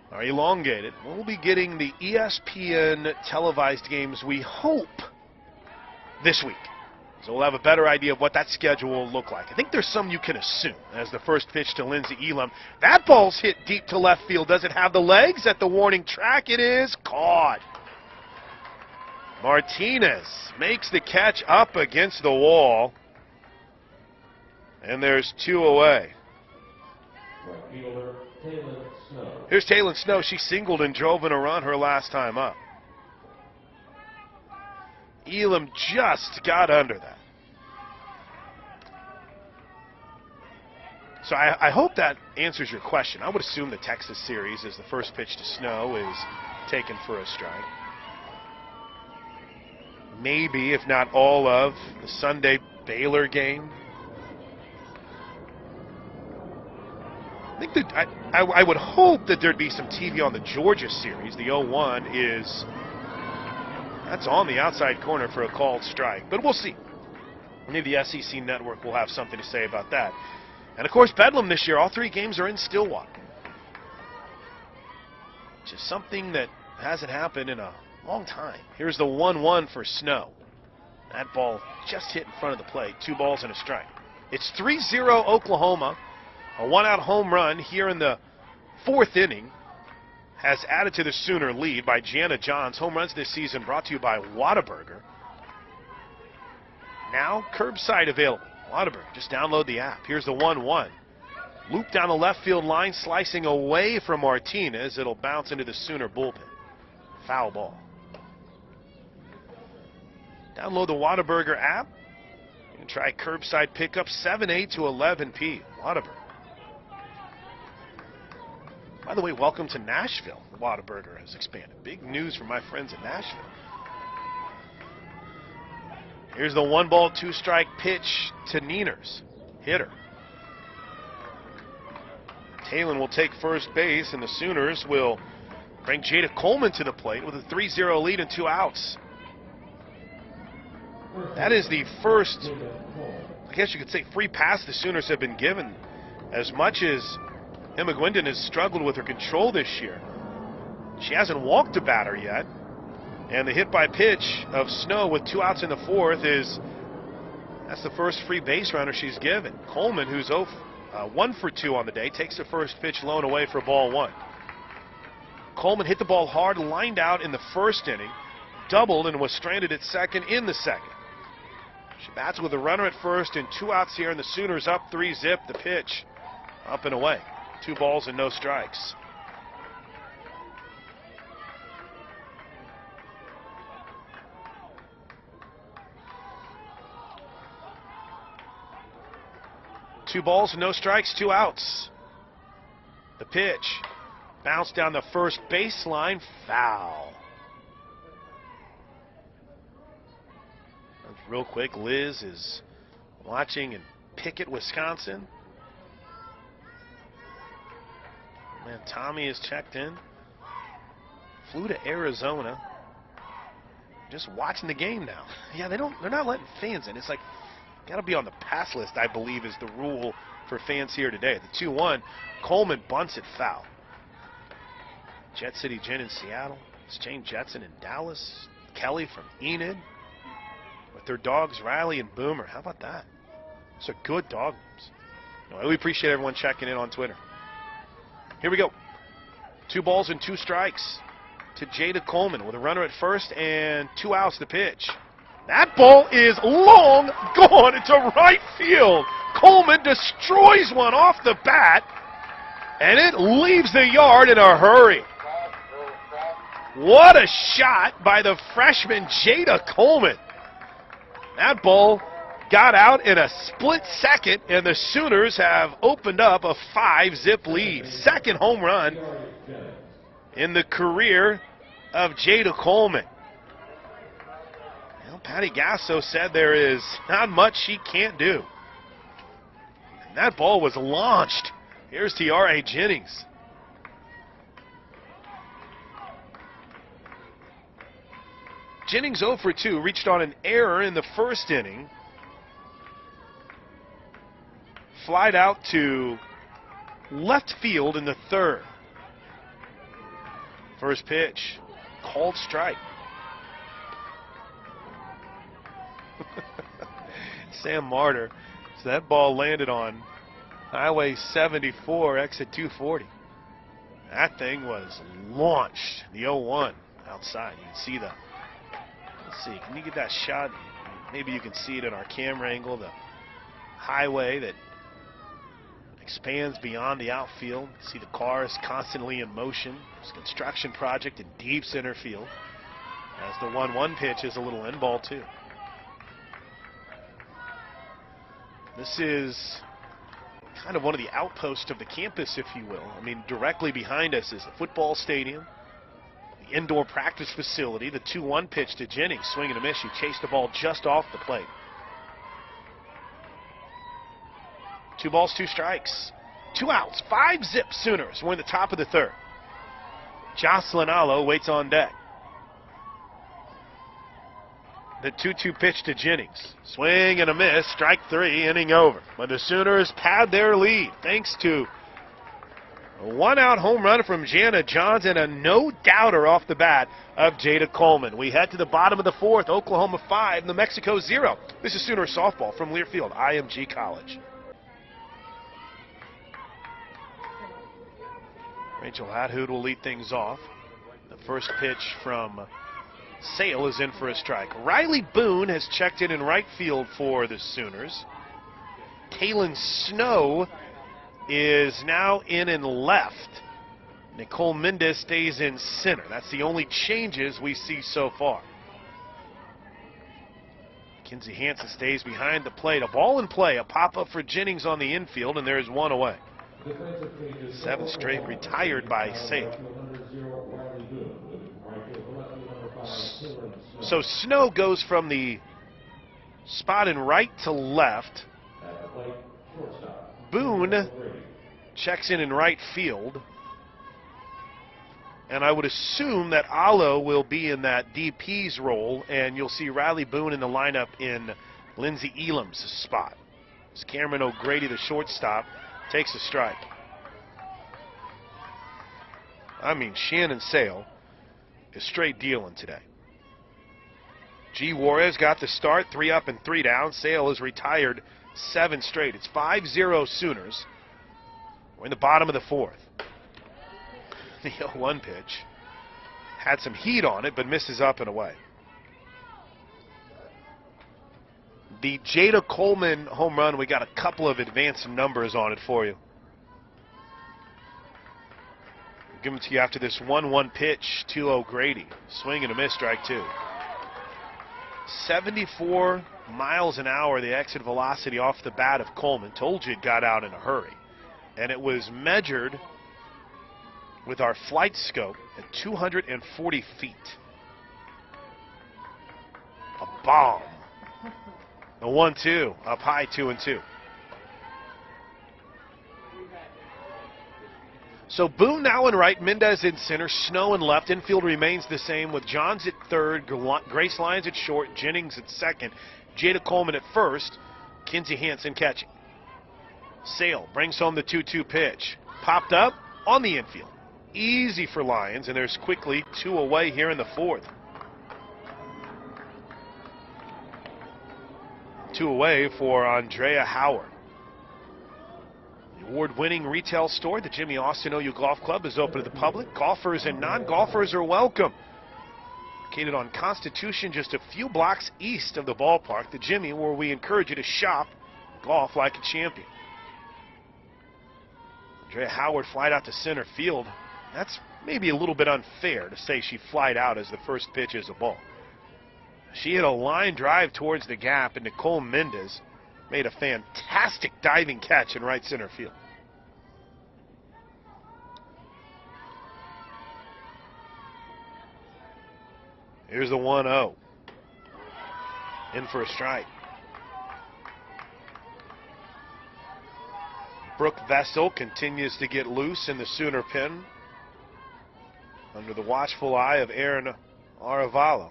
or elongated, we'll be getting the ESPN televised games, we hope, this week. So we'll have a better idea of what that schedule will look like. I think there's some you can assume as the first pitch to Lindsey Elam. That ball's hit deep to left field. Does it have the legs at the warning track? It is caught. Martinez makes the catch up against the wall. And there's 2 away.
Right fielder, Taylor Snow.
Here's Taylor Snow. She singled and drove in a run her last time up. Elam just got under that. So I hope that answers your question. I would assume the Texas series, as the first pitch to Snow is taken for a strike. Maybe, if not all of, the Sunday Baylor game. I think that I would hope that there'd be some TV on the Georgia series. The 0-1 is, that's on the outside corner for a called strike, but we'll see. Maybe the SEC network will have something to say about that. And of course, Bedlam this year, all 3 games are in Stillwater, which is something that hasn't happened in a long time. Here's the 1-1 for Snow. That ball just hit in front of the plate. 2 balls and a strike. It's 3-0 Oklahoma. A 1-out home run here in the 4th inning has added to the Sooner lead by Jana Johns. Home runs this season brought to you by Whataburger. Now curbside available. Whataburger, just download the app. Here's the 1-1. Loop down the left field line, slicing away from Martinez. It'll bounce into the Sooner bullpen. Foul ball. Download the Whataburger app. You can try curbside pickup 7A to 11P. Whataburger. By the way, welcome to Nashville. Whataburger has expanded. Big news from my friends in Nashville. Here's the 1-ball, 2-strike pitch to Nieners. Hitter. Talon will take first base, and the Sooners will bring Jada Coleman to the plate with a 3-0 lead and 2 outs. That is the first, I guess you could say, free pass the Sooners have been given. As much as Emma Gwendon has struggled with her control this year, she hasn't walked a batter yet. And the hit by pitch of Snow with 2 outs in the 4th that's the first free base runner she's given. Coleman, who's 1 for 2 on the day, takes the first pitch low and away for ball 1. Coleman hit the ball hard, lined out in the first inning, doubled, and was stranded at second in the second. She bats with a runner at first and 2 outs here, and the Sooners up 3-zip. The pitch up and away. 2 balls and no strikes. Two balls, no strikes, 2 outs. The pitch bounced down the first baseline, foul. Real quick, Liz is watching in Pickett, Wisconsin. Man, Tommy is checked in. Flew to Arizona. Just watching the game now. Yeah, they're not letting fans in. It's like, got to be on the pass list, I believe, is the rule for fans here today. The 2-1, Coleman bunts it foul. Jet City Gin in Seattle. It's Jane Jetson in Dallas. Kelly from Enid with their dogs Riley and Boomer. How about that? It's a good dog. We appreciate everyone checking in on Twitter. Here we go. 2 balls and 2 strikes to Jada Coleman with a runner at first and 2 outs. The pitch. That ball is long gone into right field. Coleman destroys one off the bat, and it leaves the yard in a hurry. What a shot by the freshman Jada Coleman. That ball got out in a split second, and the Sooners have opened up a 5-zip lead. Second home run in the career of Jada Coleman. Patty Gasso said there is not much she can't do. And that ball was launched. Here's Tiare Jennings. Jennings 0 for 2, reached on an error in the first inning. Flied out to left field in the 3rd. First pitch, called strike. Sam Martyr. So that ball landed on Highway 74, exit 240. That thing was launched. The 0-1 outside. You can see the, let's see, can you get that shot? Maybe you can see it in our camera angle. The highway that expands beyond the outfield. See the cars constantly in motion. There's a construction project in deep center field. As the 1-1 pitch is a little end ball too. This is kind of one of the outposts of the campus, if you will. I mean, directly behind us is the football stadium, the indoor practice facility. The 2-1 pitch to Jennings, swing and a miss. She chased the ball just off the plate. 2 balls, 2 strikes, 2 outs, 5-zip Sooners. We're in the top of the 3rd. Jocelyn Allo waits on deck. The 2-2 pitch to Jennings. Swing and a miss, strike 3, inning over. But the Sooners pad their lead thanks to a 1-out home run from Jana Johns and a no-doubter off the bat of Jada Coleman. We head to the bottom of the 4th, Oklahoma 5, New Mexico 0. This is Sooner softball from Learfield, IMG College. Rachel Hadhoud will lead things off. The first pitch from Sale is in for a strike. Riley Boone has checked in right field for the Sooners. Talon Snow is now in and left. Nicole Mendez stays in center. That's the only changes we see so far. Kinsey Hansen stays behind the plate. A ball in play, a pop-up for Jennings on the infield, and there's one away. 7 straight retired by Sale. So Snow goes from the spot in right to left. Boone checks in right field. And I would assume that Alo will be in that DP's role, and you'll see Riley Boone in the lineup in Lindsey Elam's spot. As Cameron O'Grady, the shortstop, takes a strike. I mean, Shannon Sale is straight dealing today. G. Juarez got the start, 3 up and 3 down. Sale is retired 7 straight. It's 5-0 Sooners. We're in the bottom of the 4th. The 0-1 pitch had some heat on it, but misses up and away. The Jada Coleman home run, we got a couple of advanced numbers on it for you. I'll give them to you after this 1-1 pitch to O'Grady. Swing and a miss, strike 2. 74 miles an hour, the exit velocity off the bat of Coleman. Told you it got out in a hurry. And it was measured with our flight scope at 240 feet. A bomb. The 1-2 up high, 2-2. So Boone now in right, Mendez in center, Snow in left. Infield remains the same with Johns at third, Grace Lyons at short, Jennings at second, Jada Coleman at first, Kinsey Hansen catching. Sale brings home the 2-2 pitch. Popped up on the infield. Easy for Lyons, and there's quickly 2 away here in the 4th. 2 away for Andrea Howard. The award-winning retail store, the Jimmy Austin OU Golf Club, is open to the public. Golfers and non-golfers are welcome. Located on Constitution, just a few blocks east of the ballpark, the Jimmy, where we encourage you to shop golf like a champion. Andrea Howard flied out to center field. That's maybe a little bit unfair to say she flied out as the first pitch is a ball. She hit a line drive towards the gap, and Nicole Mendez made a fantastic diving catch in right center field. Here's the 1-0. In for a strike. Brooke Vessel continues to get loose in the Sooner pen under the watchful eye of Aaron Aravalo.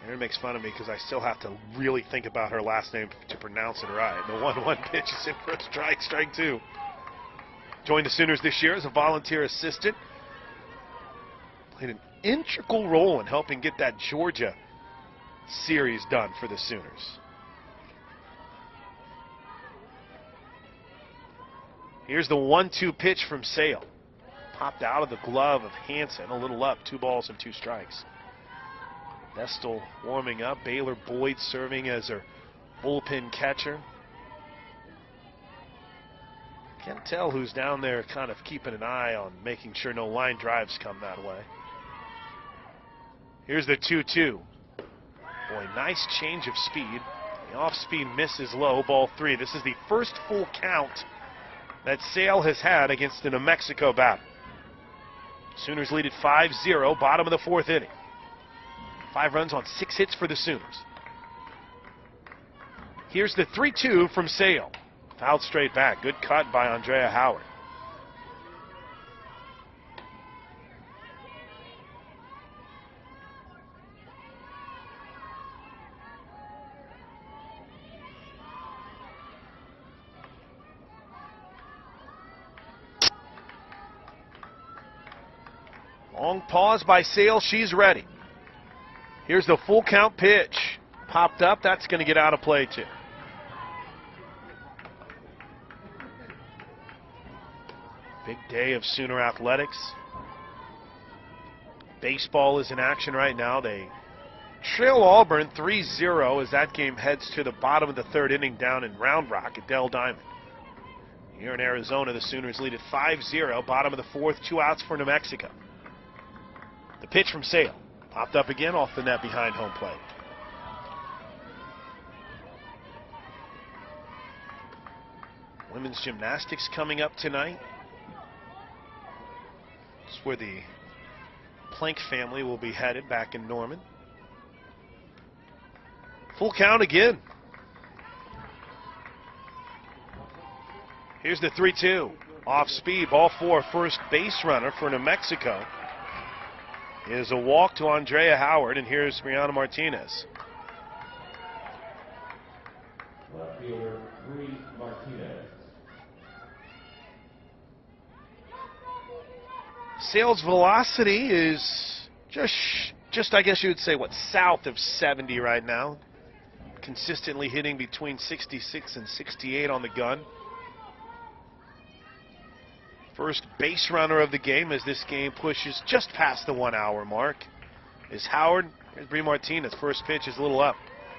Aaron makes fun of me because I still have to really think about her last name to pronounce it right. The 1-1 pitch is in for a strike, strike 2. Joined the Sooners this year as a volunteer assistant. Played an integral role in helping get that Georgia series done for the Sooners. Here's the 1-2 pitch from Sale. Popped out of the glove of Hansen, a little up, 2 balls and 2 strikes. Vestal warming up, Baylor Boyd serving as her bullpen catcher. Can't tell who's down there kind of keeping an eye on making sure no line drives come that way. Here's the 2-2. Boy, nice change of speed. The off-speed misses low, ball 3. This is the first full count that Sale has had against a New Mexico batter. Sooners lead at 5-0, bottom of the 4th inning. 5 runs on 6 hits for the Sooners. Here's the 3-2 from Sale. Fouled straight back. Good cut by Andrea Howard. Long pause by Sale. She's ready. Here's the full count pitch. Popped up. That's going to get out of play too. Big day of Sooner athletics. Baseball is in action right now. They trail Auburn 3-0 as that game heads to the bottom of the third inning down in Round Rock at Dell Diamond. Here in Arizona, the Sooners lead at 5-0, bottom of the fourth, 2 outs for New Mexico. The pitch from Sale, popped up again off the net behind home plate. Women's gymnastics coming up tonight. It's where the Plank family will be headed back in Norman. Full count again. Here's the 3-2. Off speed, ball 4, first base runner for New Mexico is a walk to Andrea Howard, and here's Brianna Martinez.
Left fielder, Bree Martinez.
Sale's velocity is just I guess you would say, what, south of 70 right now. Consistently hitting between 66 and 68 on the gun. First base runner of the game as this game pushes just past the 1 hour mark is Howard. Here's Bree Martinez. First pitch is a little up.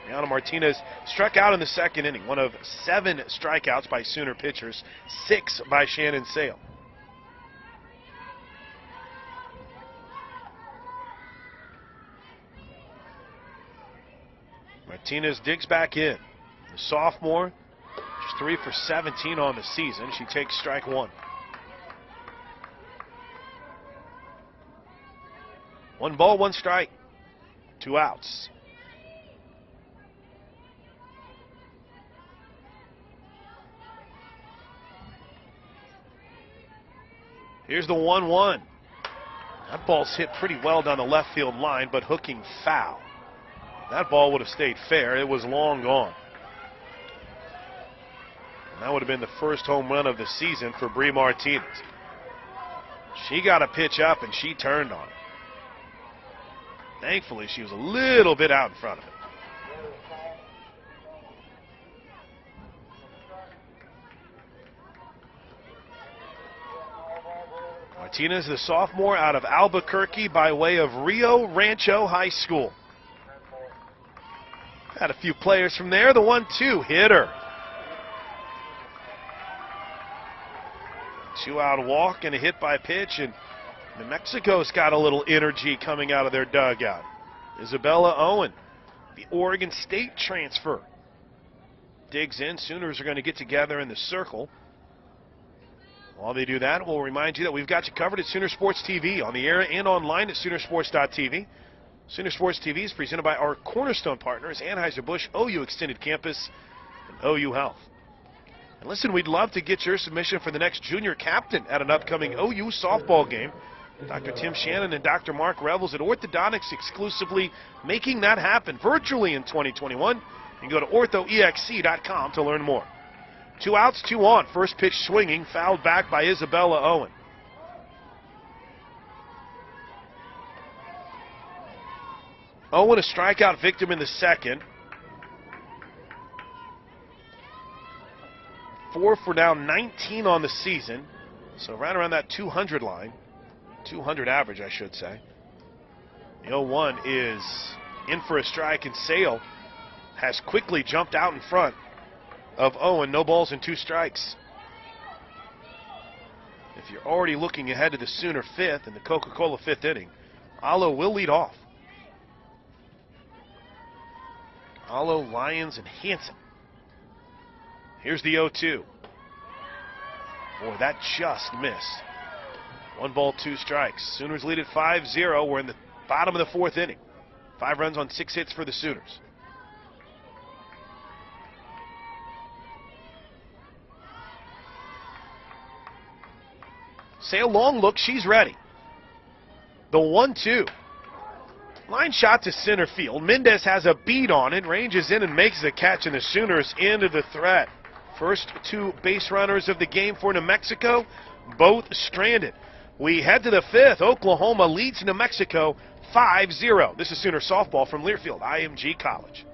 Brianna Martinez struck out in the second inning. One of 7 strikeouts by Sooner pitchers, 6 by Shannon Sale. Martinez digs back in. The sophomore, just 3 for 17 on the season. She takes strike 1. 1 ball, 1 strike, 2 outs. Here's the 1-1. That ball's hit pretty well down the left field line, but hooking foul. That ball would have stayed fair. It was long gone. And that would have been the first home run of the season for Bree Martinez. She got a pitch up and she turned on it. Thankfully, she was a little bit out in front of it. Martinez, the sophomore out of Albuquerque by way of Rio Rancho High School. Had a few players from there. The 1-2 hitter. 2-out walk and a hit by pitch, and New Mexico's got a little energy coming out of their dugout. Isabella Owen, the Oregon State transfer, digs in. Sooners are going to get together in the circle. While they do that, we'll remind you that we've got you covered at Sooner Sports TV, on the air and online at Soonersports.tv. Sooner Sports TV is presented by our cornerstone partners, Anheuser-Busch, OU Extended Campus, and OU Health. And listen, we'd love to get your submission for the next junior captain at an upcoming OU softball game. Dr. Tim Shannon and Dr. Mark Revels at Orthodontics exclusively making that happen virtually in 2021. You can go to orthoexe.com to learn more. 2 outs, 2 on. First pitch swinging, fouled back by Isabella Owen. Owen, a strikeout victim in the second. 4 for now 19 on the season. So right around that 200 line. 200 average, I should say. The 0-1 is in for a strike, and Sale has quickly jumped out in front of Owen. No balls and 2 strikes. If you're already looking ahead to the Sooner 5th in the Coca-Cola 5th inning, Alo will lead off. Alo, Lyons, and Hansen. Here's the 0-2. Boy, that just missed. 1 ball, 2 strikes. Sooners lead at 5-0. We're in the bottom of the 4th inning. 5 runs on 6 hits for the Sooners. Sale long look, she's ready. The 1-2. Line shot to center field. Mendez has a beat on it, ranges in and makes the catch, and the Sooners into the threat. First 2 base runners of the game for New Mexico, both stranded. We head to the 5th. Oklahoma leads New Mexico 5-0. This is Sooner softball from Learfield IMG College.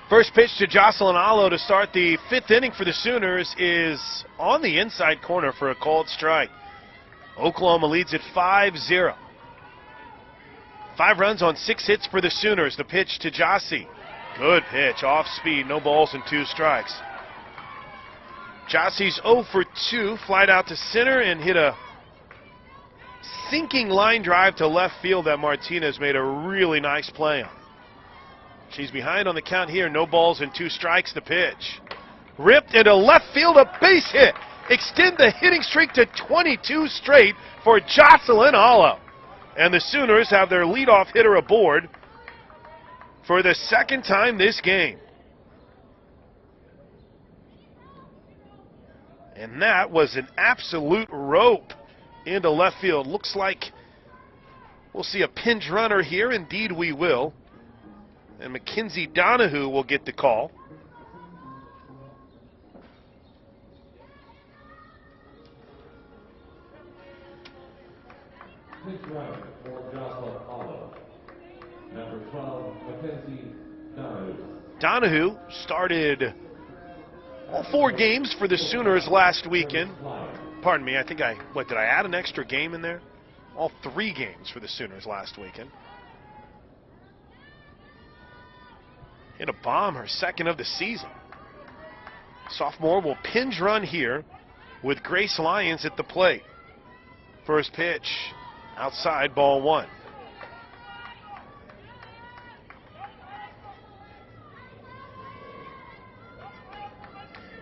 First pitch to Jocelyn Alo to start the 5th inning for the Sooners is on the inside corner for a called strike. Oklahoma leads it 5-0. 5 runs on 6 hits for the Sooners. The pitch to Jossie. Good pitch, off speed, no balls and 2 strikes. Jossie's 0 for 2, flied out to center and hit a sinking line drive to left field that Martinez made a really nice play on. She's behind on the count here, no balls and 2 strikes. The pitch. Ripped into left field, a base hit. Extend the hitting streak to 22 straight for Jocelyn Hollow. And the Sooners have their leadoff hitter aboard for the second time this game. And that was an absolute rope into left field. Looks like we'll see a pinch runner here. Indeed we will. And Mackenzie Donahue will get the call.
Pinch runner for Jocelyn Hollow. Number 12, Mackenzie Donahue.
Donahue started all 4 games for the Sooners last weekend. Pardon me, I think did I add an extra game in there? All 3 games for the Sooners last weekend. Hit a bomb, her second of the season. Sophomore will pinch run here with Grace Lyons at the plate. First pitch, outside, ball 1.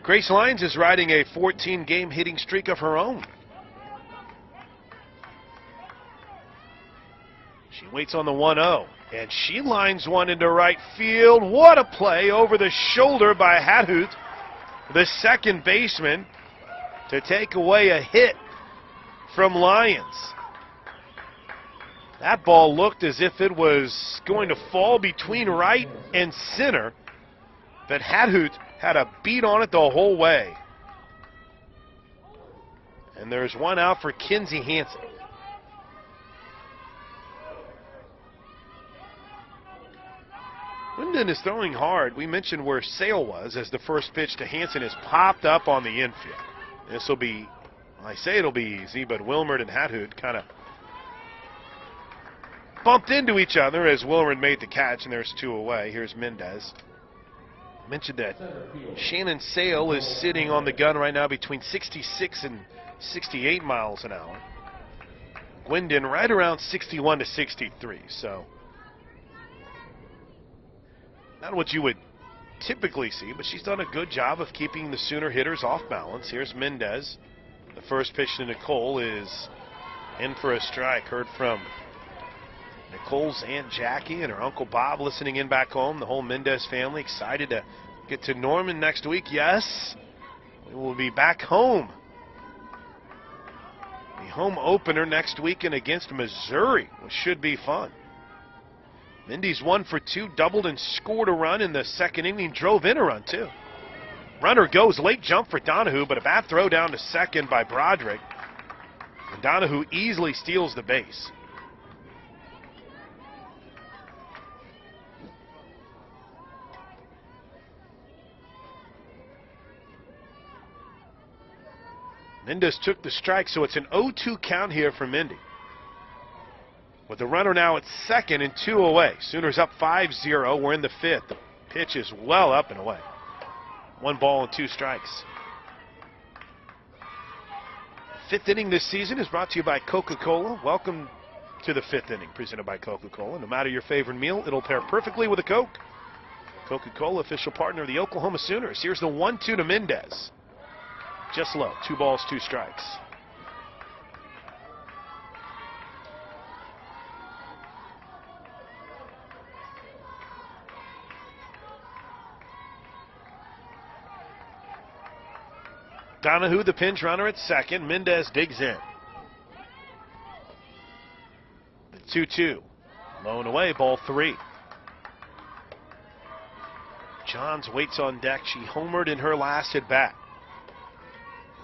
Grace Lyons is riding a 14-game hitting streak of her own. She waits on the 1-0, and she lines one into right field. What a play over the shoulder by Hadhut, the second baseman, to take away a hit from Lyons. That ball looked as if it was going to fall between right and center, but Hadhut had a beat on it the whole way. And there's one out for Kinsey Hansen. Winden is throwing hard. We mentioned where Sale was as the first pitch to Hansen is popped up on the infield. This will be, I say it'll be easy, but Wilmert and Hadhut kind of bumped into each other as Wilmert made the catch, and there's 2 away. Here's Mendez. I mentioned that Shannon Sale is sitting on the gun right now between 66 and 68 miles an hour. Winden right around 61 to 63, so not what you would typically see, but she's done a good job of keeping the Sooner hitters off balance. Here's Mendez. The first pitch to Nicole is in for a strike. Heard from Nicole's Aunt Jackie and her Uncle Bob listening in back home. The whole Mendez family excited to get to Norman next week. Yes, we will be back home. The home opener next weekend against Missouri, which should be fun. Mindy's 1 for 2, doubled and scored a run in the second inning, drove in a run too. Runner goes, late jump for Donahue, but a bad throw down to second by Broderick. And Donahue easily steals the base. Mendez took the strike, so it's an 0-2 count here for Mindy. With the runner now at second and 2 away. Sooners up 5-0. We're in the 5th. The pitch is well up and away. 1 ball and 2 strikes. 5th inning this season is brought to you by Coca-Cola. Welcome to the 5th inning, presented by Coca-Cola. No matter your favorite meal, it'll pair perfectly with a Coke. Coca-Cola, official partner of the Oklahoma Sooners. Here's the 1-2 to Mendez. Just low. 2 balls, 2 strikes. Donahue, the pinch runner at second. Mendez digs in. The 2-2. Low and away, ball 3. Johns waits on deck. She homered in her last at bat.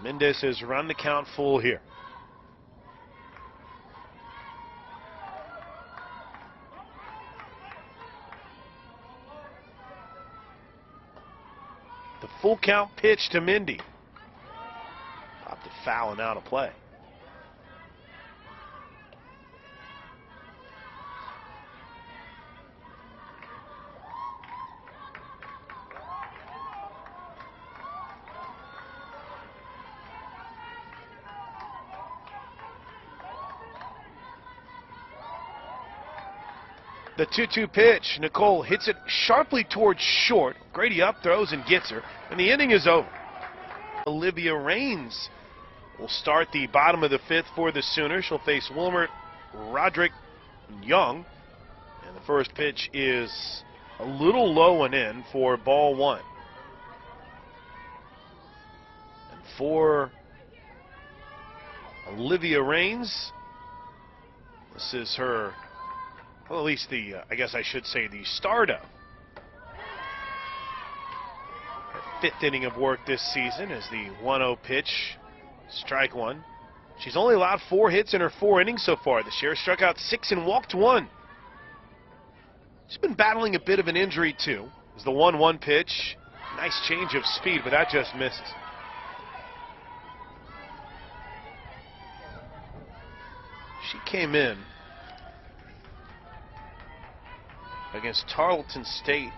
Mendez has run the count full here. The full count pitch to Mindy. Popped it foul and out of play. The 2-2 pitch. Nicole hits it sharply towards short. Grady up, throws, and gets her. And the inning is over. Olivia Rains will start the bottom of the fifth for the Sooners. She'll face Wilmer Roderick Young. And the first pitch is a little low and in for ball one. And for Olivia Rains, this is her, well, at least the, I guess I should say the start of her fifth inning of work this season as the 1-0 pitch, strike one. She's only allowed 4 hits in her 4 innings so far this year. Struck out 6 and walked 1. She's been battling a bit of an injury too. As the 1-1 pitch, nice change of speed, but that just misses. She came in against Tarleton State,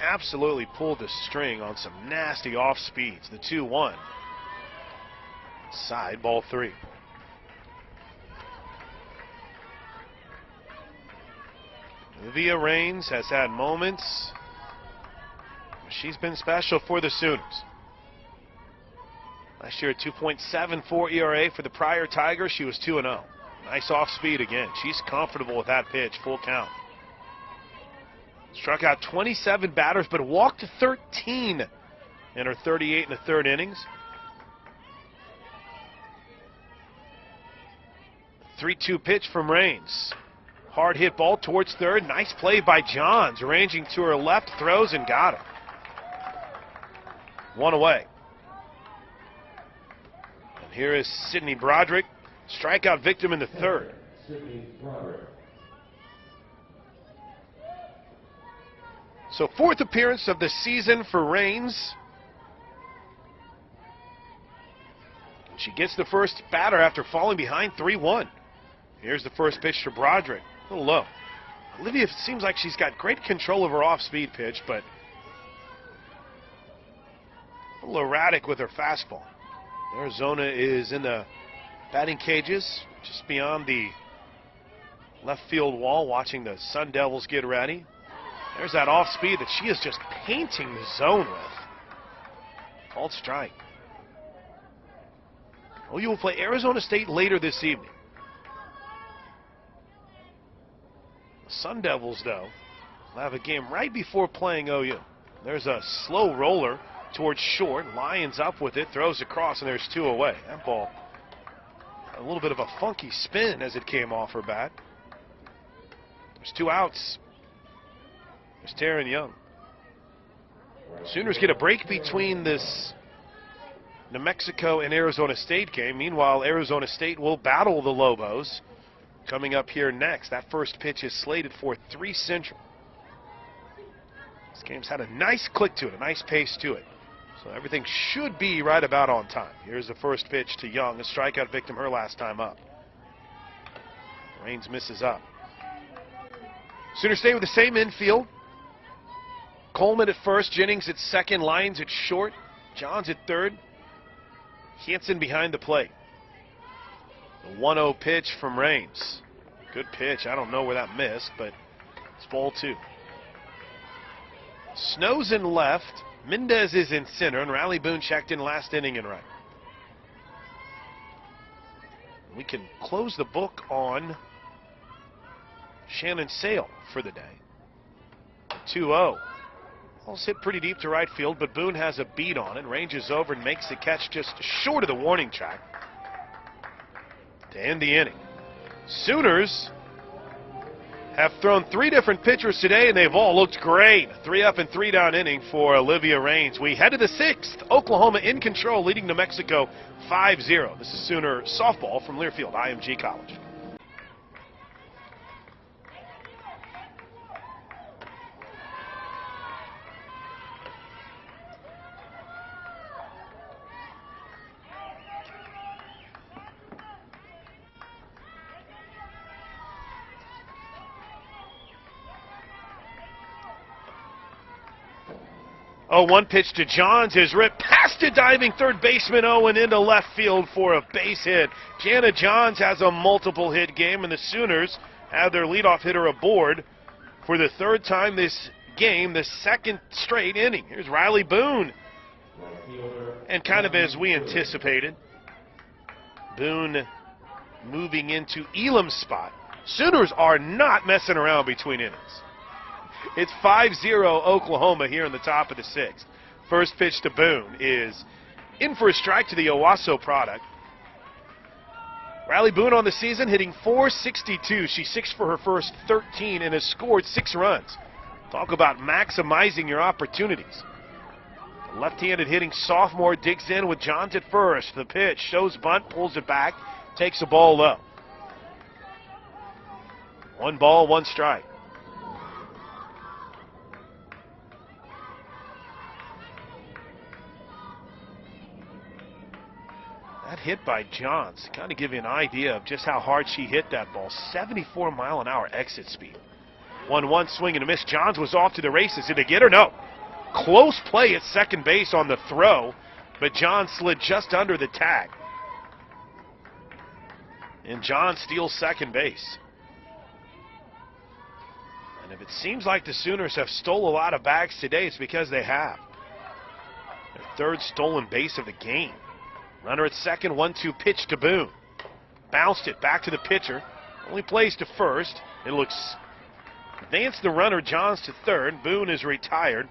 absolutely pulled the string on some nasty off speeds. The 2-1. Side, ball 3. Olivia Rains has had moments. She's been special for the Sooners. Last year, a 2.74 ERA for the prior Tigers. She was 2-0. Nice off speed again. She's comfortable with that pitch, full count. Struck out 27 batters, but walked 13 in her 38 and a third innings. 3-2 pitch from Rains. Hard hit ball towards third. Nice play by Johns, ranging to her left, throws and got her. 1 away. And here is Sydney Broderick, strikeout victim in the third.
Sydney Broderick.
So 4th appearance of the season for Rains. She gets the first batter after falling behind 3-1. Here's the first pitch to Broderick. A little low. Olivia seems like she's got great control of her off-speed pitch, but a little erratic with her fastball. Arizona is in the batting cages, just beyond the left field wall, watching the Sun Devils get ready. There's that off-speed that she is just painting the zone with. Called strike. OU will play Arizona State later this evening. The Sun Devils, though, will have a game right before playing OU. There's a slow roller towards short. Lyons up with it, throws across, and there's 2 away. That ball, a little bit of a funky spin as it came off her bat. There's 2 outs. There's Taryn Young. Sooners get a break between this New Mexico and Arizona State game. Meanwhile, Arizona State will battle the Lobos coming up here next. That first pitch is slated for 3 Central. This game's had a nice click to it, a nice pace to it. So everything should be right about on time. Here's the first pitch to Young, a strikeout victim her last time up. Rains misses up. Sooners stay with the same infield. Coleman at first, Jennings at second, Lyons at short, Johns at third, Hansen behind the plate. The 1-0 pitch from Rains. Good pitch. I don't know where that missed, but it's ball 2. Snow's in left. Mendez is in center, and Riley Boone checked in last inning in right. We can close the book on Shannon Sale for the day. 2-0. Ball's hit pretty deep to right field, but Boone has a beat on it, ranges over and makes the catch just short of the warning track to end the inning. Sooners have thrown 3 different pitchers today, and they've all looked great. 3 up and 3 down inning for Olivia Rains. We head to the 6th. Oklahoma in control, leading New Mexico 5-0. This is Sooner softball from Learfield IMG College. Oh, 1 pitch to Johns is ripped past a diving third baseman Owen into left field for a base hit. Jana Johns has a multiple hit game, and the Sooners have their leadoff hitter aboard for the third time this game, the second straight inning. Here's Riley Boone.
Right fielder,
And kind of as we anticipated, Boone moving into Elam's spot. Sooners are not messing around between innings. It's 5-0 Oklahoma here in the top of the sixth. First pitch to Boone is in for a strike to the Owasso product. Riley Boone on the season hitting .462. She's 6 for her first 13 and has scored 6 runs. Talk about maximizing your opportunities. The left-handed hitting sophomore digs in with Johns at first. The pitch shows bunt, pulls it back, takes the ball low. 1 ball, 1 strike. That hit by Johns, kind of give you an idea of just how hard she hit that ball. 74-mile-an-hour exit speed. 1-1 swing and a miss. Johns was off to the races. Did they get her? No. Close play at second base on the throw, but Johns slid just under the tag. And Johns steals second base. And if it seems like the Sooners have stole a lot of bags today, it's because they have. Their third stolen base of the game. Runner at second, 1-2 pitch to Boone. Bounced it back to the pitcher. Only plays to first. It looks advanced the runner, Johns to third. Boone is retired.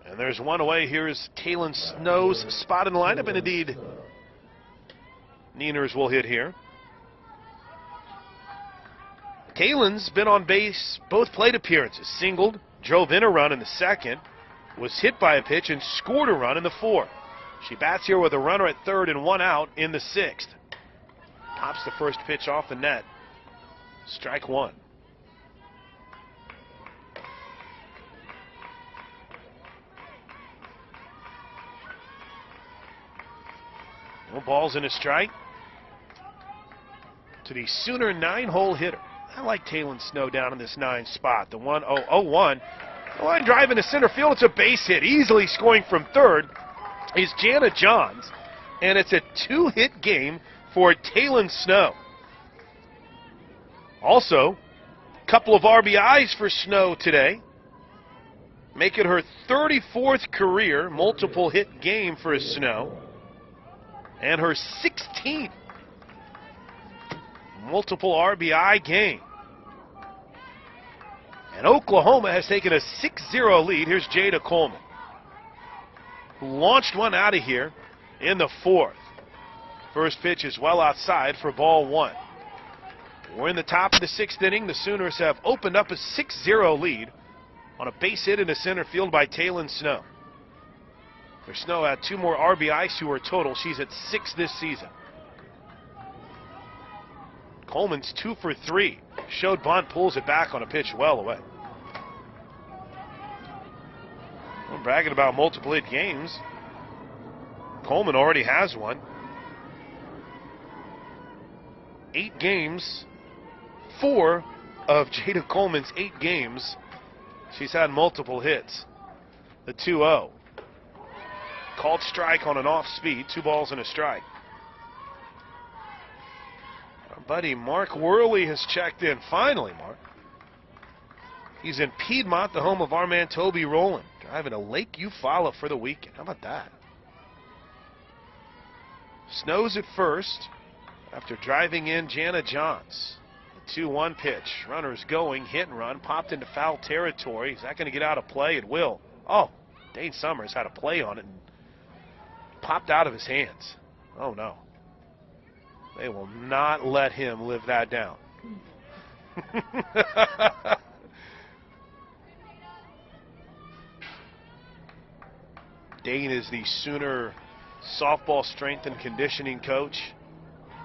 And there's one away. Here's Kaylin Snow's spot in the lineup, and indeed, Nieners will hit here. Kaylin's been on base both plate appearances. Singled, drove in a run in the second, was hit by a pitch, and scored a run in the fourth. She bats here with a runner at third and 1 out in the sixth. Pops the first pitch off the net. Strike 1. No balls in a strike. To the Sooner 9-hole hitter. I like Kaylin Snow down in this 9 spot. The 1-0-0-1. The line drive into center field. It's a base hit. Easily scoring from third is Jana Johns. And it's a 2-hit game for Kaylin Snow. Also, a couple of RBIs for Snow today. Make it her 34th career multiple hit game for Snow. And her 16th multiple RBI game. And Oklahoma has taken a 6-0 lead. Here's Jada Coleman, who launched one out of here in the fourth. First pitch is well outside for ball 1. We're in the top of the sixth inning. The Sooners have opened up a 6-0 lead on a base hit into center field by Kaylin Snow. For Snow had 2 more RBIs to her total. She's at 6 this season. Coleman's 2 for 3. Showed bunt, pulls it back on a pitch well away. I'm bragging about multiple hit games. Coleman already has one. 8 games. 4 of Jada Coleman's 8 games, she's had multiple hits. The 2-0. Called strike on an off speed. 2 balls and a strike. Our buddy Mark Worley has checked in. Finally, Mark. He's in Piedmont, the home of our man Toby Rowland, driving to Lake Eufaula for the weekend. How about that? Snow's at first after driving in Jana Johns. The 2-1 pitch. Runners going, hit and run, popped into foul territory. Is that going to get out of play? It will. Oh, Dane Summers had a play on it and popped out of his hands. Oh no. They will not let him live that down. Dane is the Sooner softball strength and conditioning coach.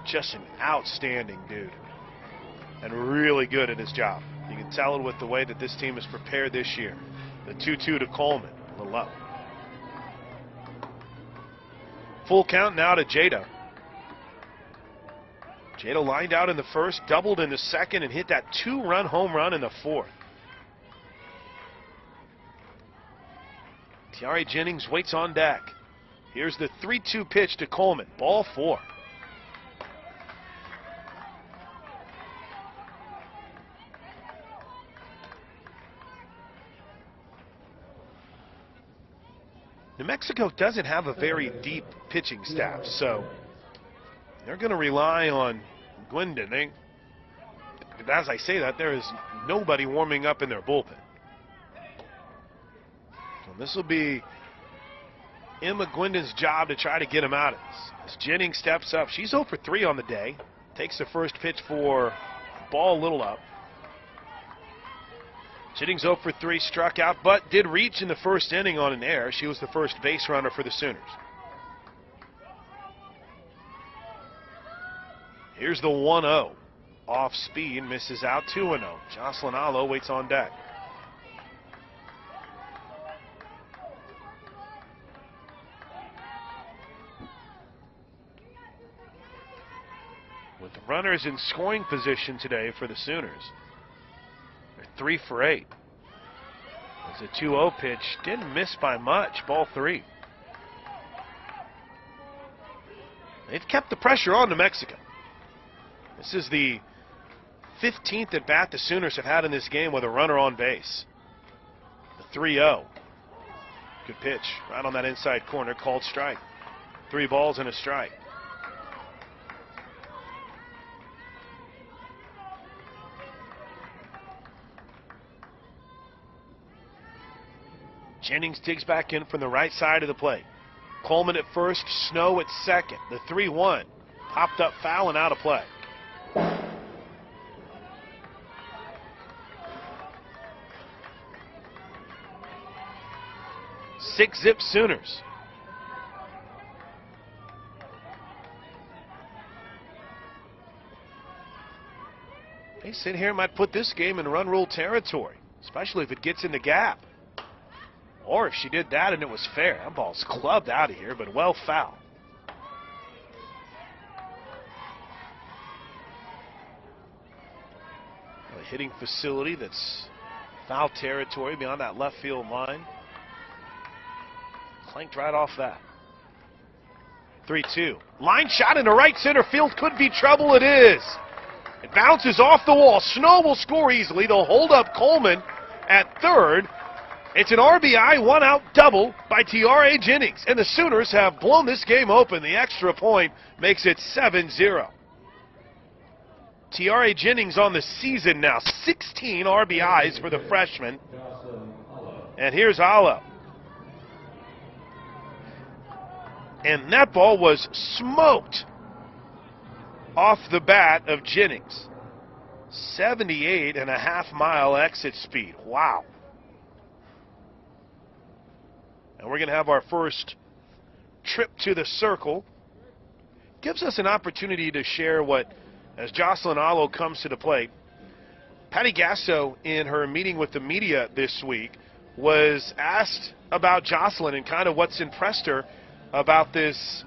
Just an outstanding dude. And really good at his job. You can tell it with the way that this team is prepared this year. The 2-2 to Coleman. A little up. Full count now to Jada. Jada lined out in the first, doubled in the second, and hit that 2-run home run in the fourth. Tiare Jennings waits on deck. Here's the 3-2 pitch to Coleman. Ball 4. New Mexico doesn't have a very deep pitching staff, so they're going to rely on Gwendon. As I say that, there is nobody warming up in their bullpen. So this will be Emma Gwendon's job to try to get him out of this. As Jennings steps up, she's 0 for 3 on the day. Takes the first pitch for ball a little up. Jennings 0 for 3, struck out, but did reach in the first inning on an error. She was the first base runner for the Sooners. Here's the 1-0. Off speed, misses out, 2-0. Jocelyn Alo waits on deck. With the runners in scoring position today for the Sooners, they're 3 for 8. It's a 2-0 pitch, didn't miss by much, ball 3. They've kept the pressure on New Mexico. This is the 15th at bat the Sooners have had in this game with a runner on base. The 3-0. Good pitch, right on that inside corner, called strike. 3 balls and a strike. Jennings digs back in from the right side of the plate. Coleman at first, Snow at second. The 3-1 popped up foul and out of play. 6-zip Sooners. They sit here and might put this game in run rule territory, especially if it gets in the gap. Or if she did that and it was fair. That ball's clubbed out of here, but well fouled. A hitting facility that's foul territory beyond that left field line. Clanked right off that. 3-2. Line shot into right center field. Could be trouble. It is. It bounces off the wall. Snow will score easily. They'll hold up Coleman at third. It's an RBI, 1-out double by Tiare Jennings. And the Sooners have blown this game open. The extra point makes it 7-0. Tiare Jennings on the season now. 16 RBIs for the freshman. And here's Alo. And that ball was smoked off the bat of Jennings. 78.5-mile exit speed. Wow. And we're going to have our first trip to the circle. Gives us an opportunity to share what, as Jocelyn Alo comes to the plate, Patty Gasso, in her meeting with the media this week, was asked about Jocelyn and kind of what's impressed her about this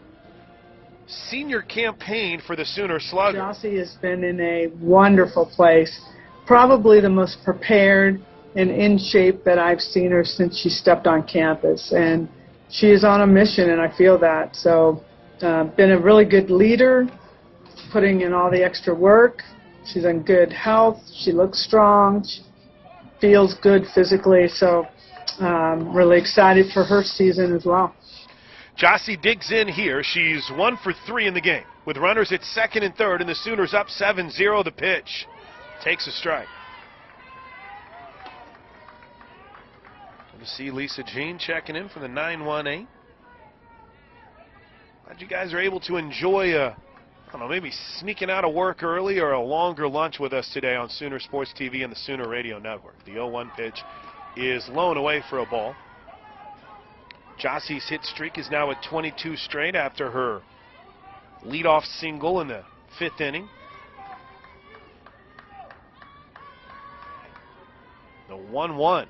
senior campaign for the Sooner Slugger.
Jossie has been in a wonderful place, probably the most prepared and in shape that I've seen her since she stepped on campus, and she is on a mission, and I feel that. So been a really good leader, putting in all the extra work. She's in good health. She looks strong. She feels good physically. So really excited for her season as well.
Jossie digs in here. She's 1 for 3 in the game with runners at second and third, and the Sooners up 7-0. The pitch takes a strike. Good to see Lisa Jean checking in for the 918. Glad you guys are able to enjoy I don't know, maybe sneaking out of work early or a longer lunch with us today on Sooner Sports TV and the Sooner Radio Network. The 0-1 pitch is low and away for a ball. Jossie's hit streak is now at 22 straight after her leadoff single in the 5th inning. The 1-1.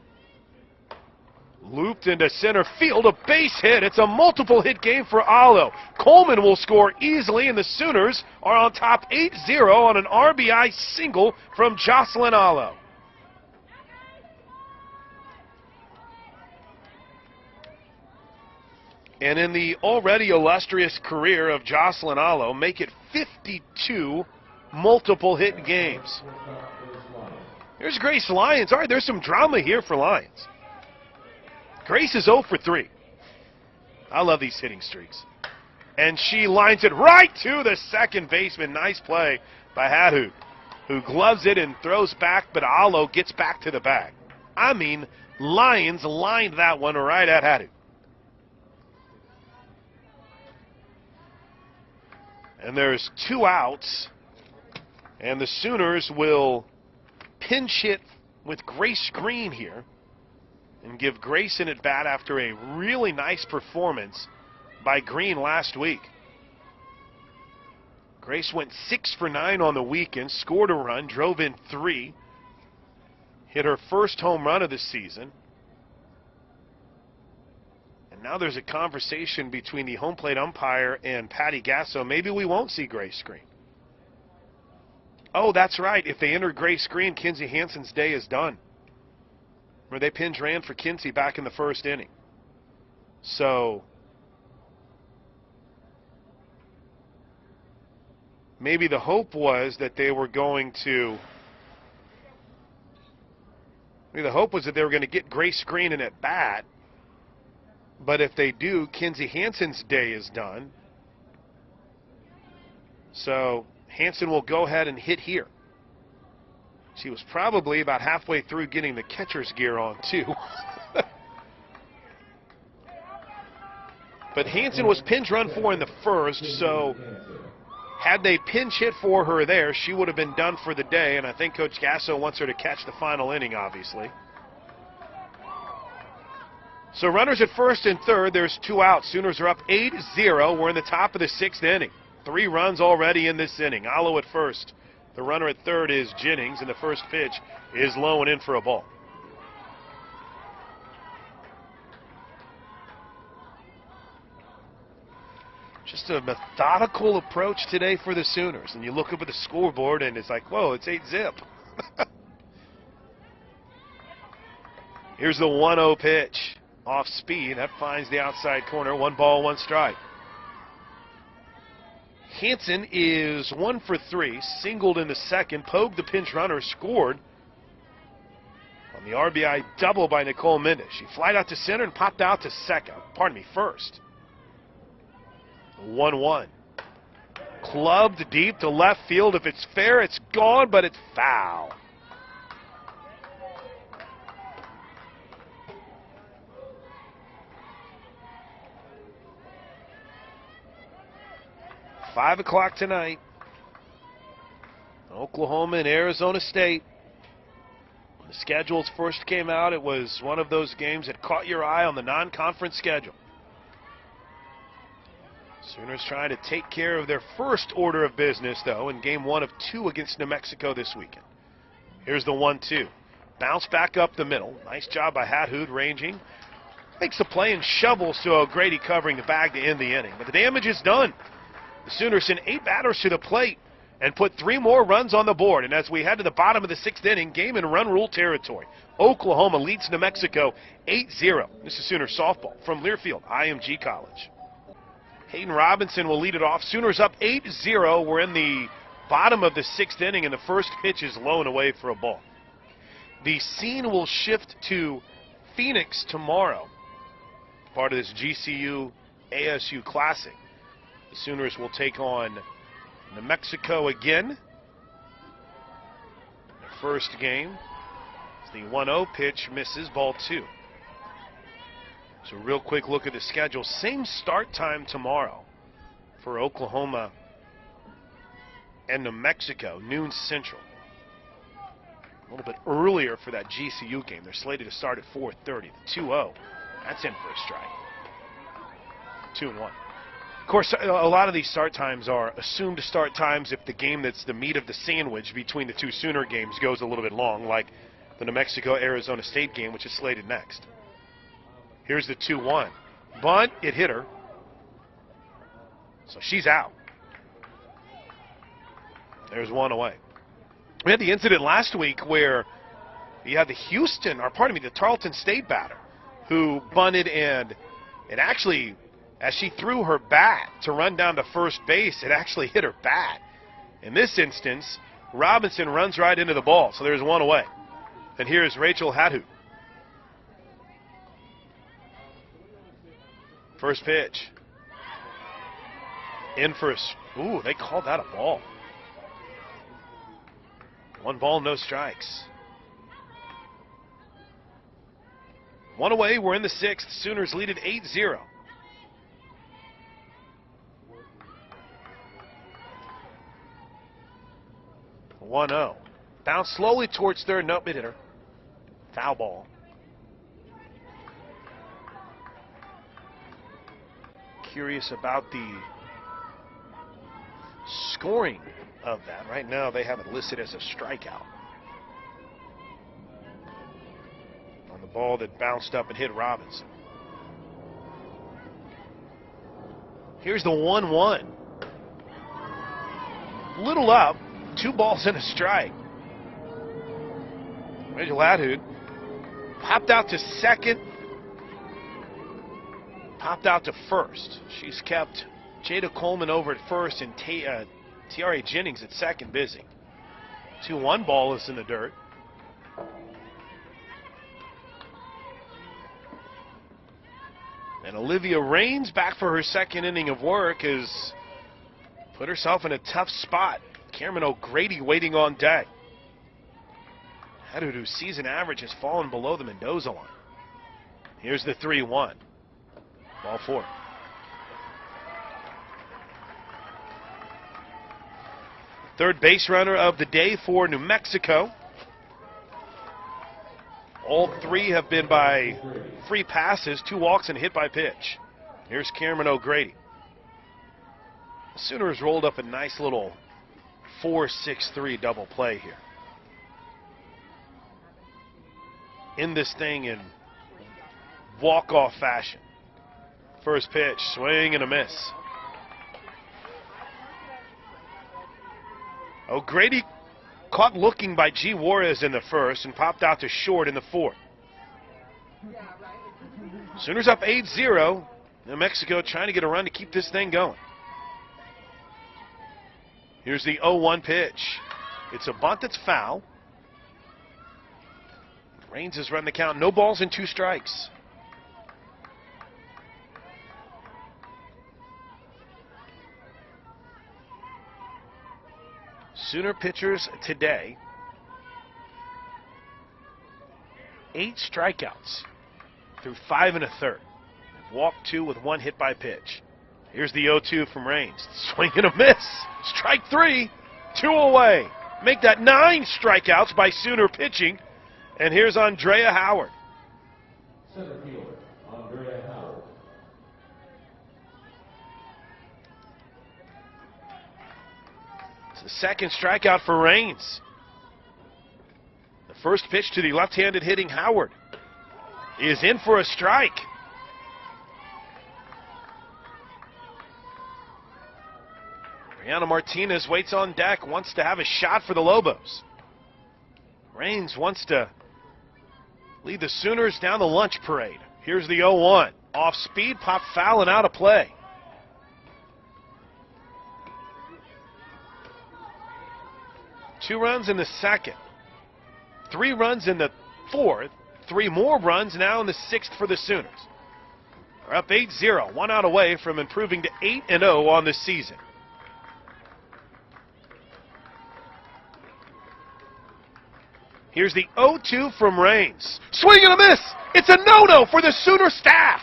Looped into center field, a base hit. It's a multiple hit game for Alo. Coleman will score easily, and the Sooners are on top 8-0 on an RBI single from Jocelyn Alo. And in the already illustrious career of Jocelyn Alo, make it 52 multiple hit games. Here's Grace Lyons. All right, there's some drama here for Lyons. Grace is 0 for 3. I love these hitting streaks. And she lines it right to the second baseman. Nice play by Hadhoot, who gloves it and throws back, but Alo gets back to the bag. I mean, Lions lined that one right at Hadhoot. And there's 2 outs, and the Sooners will pinch hit with Grace Green here and give Grace an at bat after a really nice performance by Green last week. Grace went 6 for 9 on the weekend, scored a run, drove in 3, hit her first home run of the season. And now there's a conversation between the home plate umpire and Patty Gasso. Maybe we won't see Grace Green. Oh, that's right. If they enter Grace Green, Kinsey Hansen's day is done. Where they pinch ran for Kinsey back in the first inning. So maybe the hope was that they were going to get Grace Green in at bat. But if they do, Kinsey Hansen's day is done. So Hansen will go ahead and hit here. She was probably about halfway through getting the catcher's gear on, too. But Hansen was pinch run for in the first, so had they pinch hit for her there, she would have been done for the day, and I think Coach Gasso wants her to catch the final inning, obviously. So runners at first and third, there's 2 outs. Sooners are up 8-0. We're in the top of the 6th inning. 3 runs already in this inning. Alo at first. The runner at third is Jennings, and the first pitch is low and in for a ball. Just a methodical approach today for the Sooners. And you look up at the scoreboard, and it's like, whoa, it's 8-zip. Here's the 1-0 pitch. Off speed. That finds the outside corner. 1 ball, 1 strike. Hansen is 1 for 3, singled in the second. Pogue, the pinch runner, scored on the RBI double by Nicole Mendes. She flied out to center and popped out to first. 1-1. Clubbed deep to left field. If it's fair, it's gone, but it's foul. Five o'clock tonight. Oklahoma and Arizona State. When the schedules first came out, it was one of those games that caught your eye on the non-conference schedule. Sooners trying to take care of their first order of business, though, in game 1 of 2 against New Mexico this weekend. Here's the 1-2. Bounce back up the middle. Nice job by Hadhoot ranging. Makes a play and shovels to O'Grady covering the bag to end the inning. But the damage is done. The Sooners send 8 batters to the plate and put 3 more runs on the board. And as we head to the bottom of the 6th inning, game and run rule territory. Oklahoma leads New Mexico 8-0. This is Sooner softball from Learfield, IMG College. Hayden Robinson will lead it off. Sooners up 8-0. We're in the bottom of the 6th inning, and the first pitch is low and away for a ball. The scene will shift to Phoenix tomorrow, part of this GCU ASU Classic. The Sooners will take on New Mexico again. Their first game. The 1-0 pitch misses, ball 2. So real quick look at the schedule. Same start time tomorrow for Oklahoma and New Mexico, noon Central. A little bit earlier for that GCU game. They're slated to start at 4:30. The 2-0, that's in for a strike. 2-1. Of course, a lot of these start times are assumed start times if the game that's the meat of the sandwich between the 2 Sooner games goes a little bit long, like the New Mexico-Arizona State game, which is slated next. Here's the 2-1. Bunt, it hit her. So she's out. There's 1 away. We had the incident last week where you had the Tarleton State batter who bunted, and it actually, as she threw her bat to run down to first base, it actually hit her bat. In this instance, Robinson runs right into the ball, so there's 1 away. And here's Rachel Hadhoot. First pitch. In for a... Ooh, they called that a ball. 1 ball, no strikes. 1 away, we're in the 6th. Sooners lead it 8-0. One 0. Bounce slowly towards third. Nope, it hit her. Foul ball. Curious about the scoring of that. Right now, they have it listed as a strikeout. On the ball that bounced up and hit Robinson. Here's the 1-1. Little up. 2 balls and a strike. Reggie Ladhoud popped out to second. Popped out to first. She's kept Jada Coleman over at first and Tiare Jennings at second busy. 2-1 ball is in the dirt. And Olivia Raines, back for her second inning of work, has put herself in a tough spot. Cameron O'Grady waiting on deck. Ladhoud, whose season average has fallen below the Mendoza line. Here's the 3-1. Ball 4. Third base runner of the day for New Mexico. All 3 have been by free passes, 2 walks and a hit by pitch. Here's Cameron O'Grady. The Sooners rolled up a nice little 4-6-3 double play here. In this thing in walk-off fashion. First pitch, swing and a miss. O'Grady caught looking by G. Juarez in the first and popped out to short in the 4th. Sooners up 8-0. New Mexico trying to get a run to keep this thing going. Here's the 0-1 pitch. It's a bunt that's foul. Raines has run the count. No balls and 2 strikes. Sooner pitchers today. 8 strikeouts through 5 1/3. Walked 2 with 1 hit by pitch. Here's the 0-2 from Raines. Swing and a miss. Strike 3. 2 away. Make that 9 strikeouts by Sooner pitching. And here's Andrea Howard.
Center fielder, Andrea Howard.
It's the second strikeout for Raines. The first pitch to the left-handed hitting Howard is in for a strike. Brianna Martinez waits on deck, wants to have a shot for the Lobos. Raines wants to lead the Sooners down the lunch parade. Here's the 0-1. Off speed, pop foul and out of play. Two runs in the second. 3 runs in the 4th. 3 more runs now in the 6th for the Sooners. They're up 8-0, 1 out away from improving to 8-0 on the season. Here's the 0-2 from Raines. Swing and a miss! It's a no-no for the Sooner staff!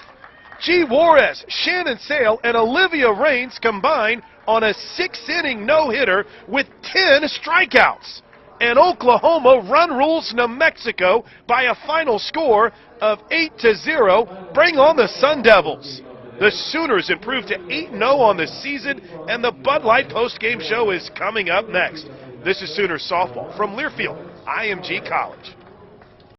G. Juarez, Shannon Sale, and Olivia Raines combine on a 6-inning no-hitter with 10 strikeouts. And Oklahoma run rules New Mexico by a final score of 8-0. Bring on the Sun Devils. The Sooners improve to 8-0 on the season, and the Bud Light postgame show is coming up next. This is Sooners softball from Learfield IMG College.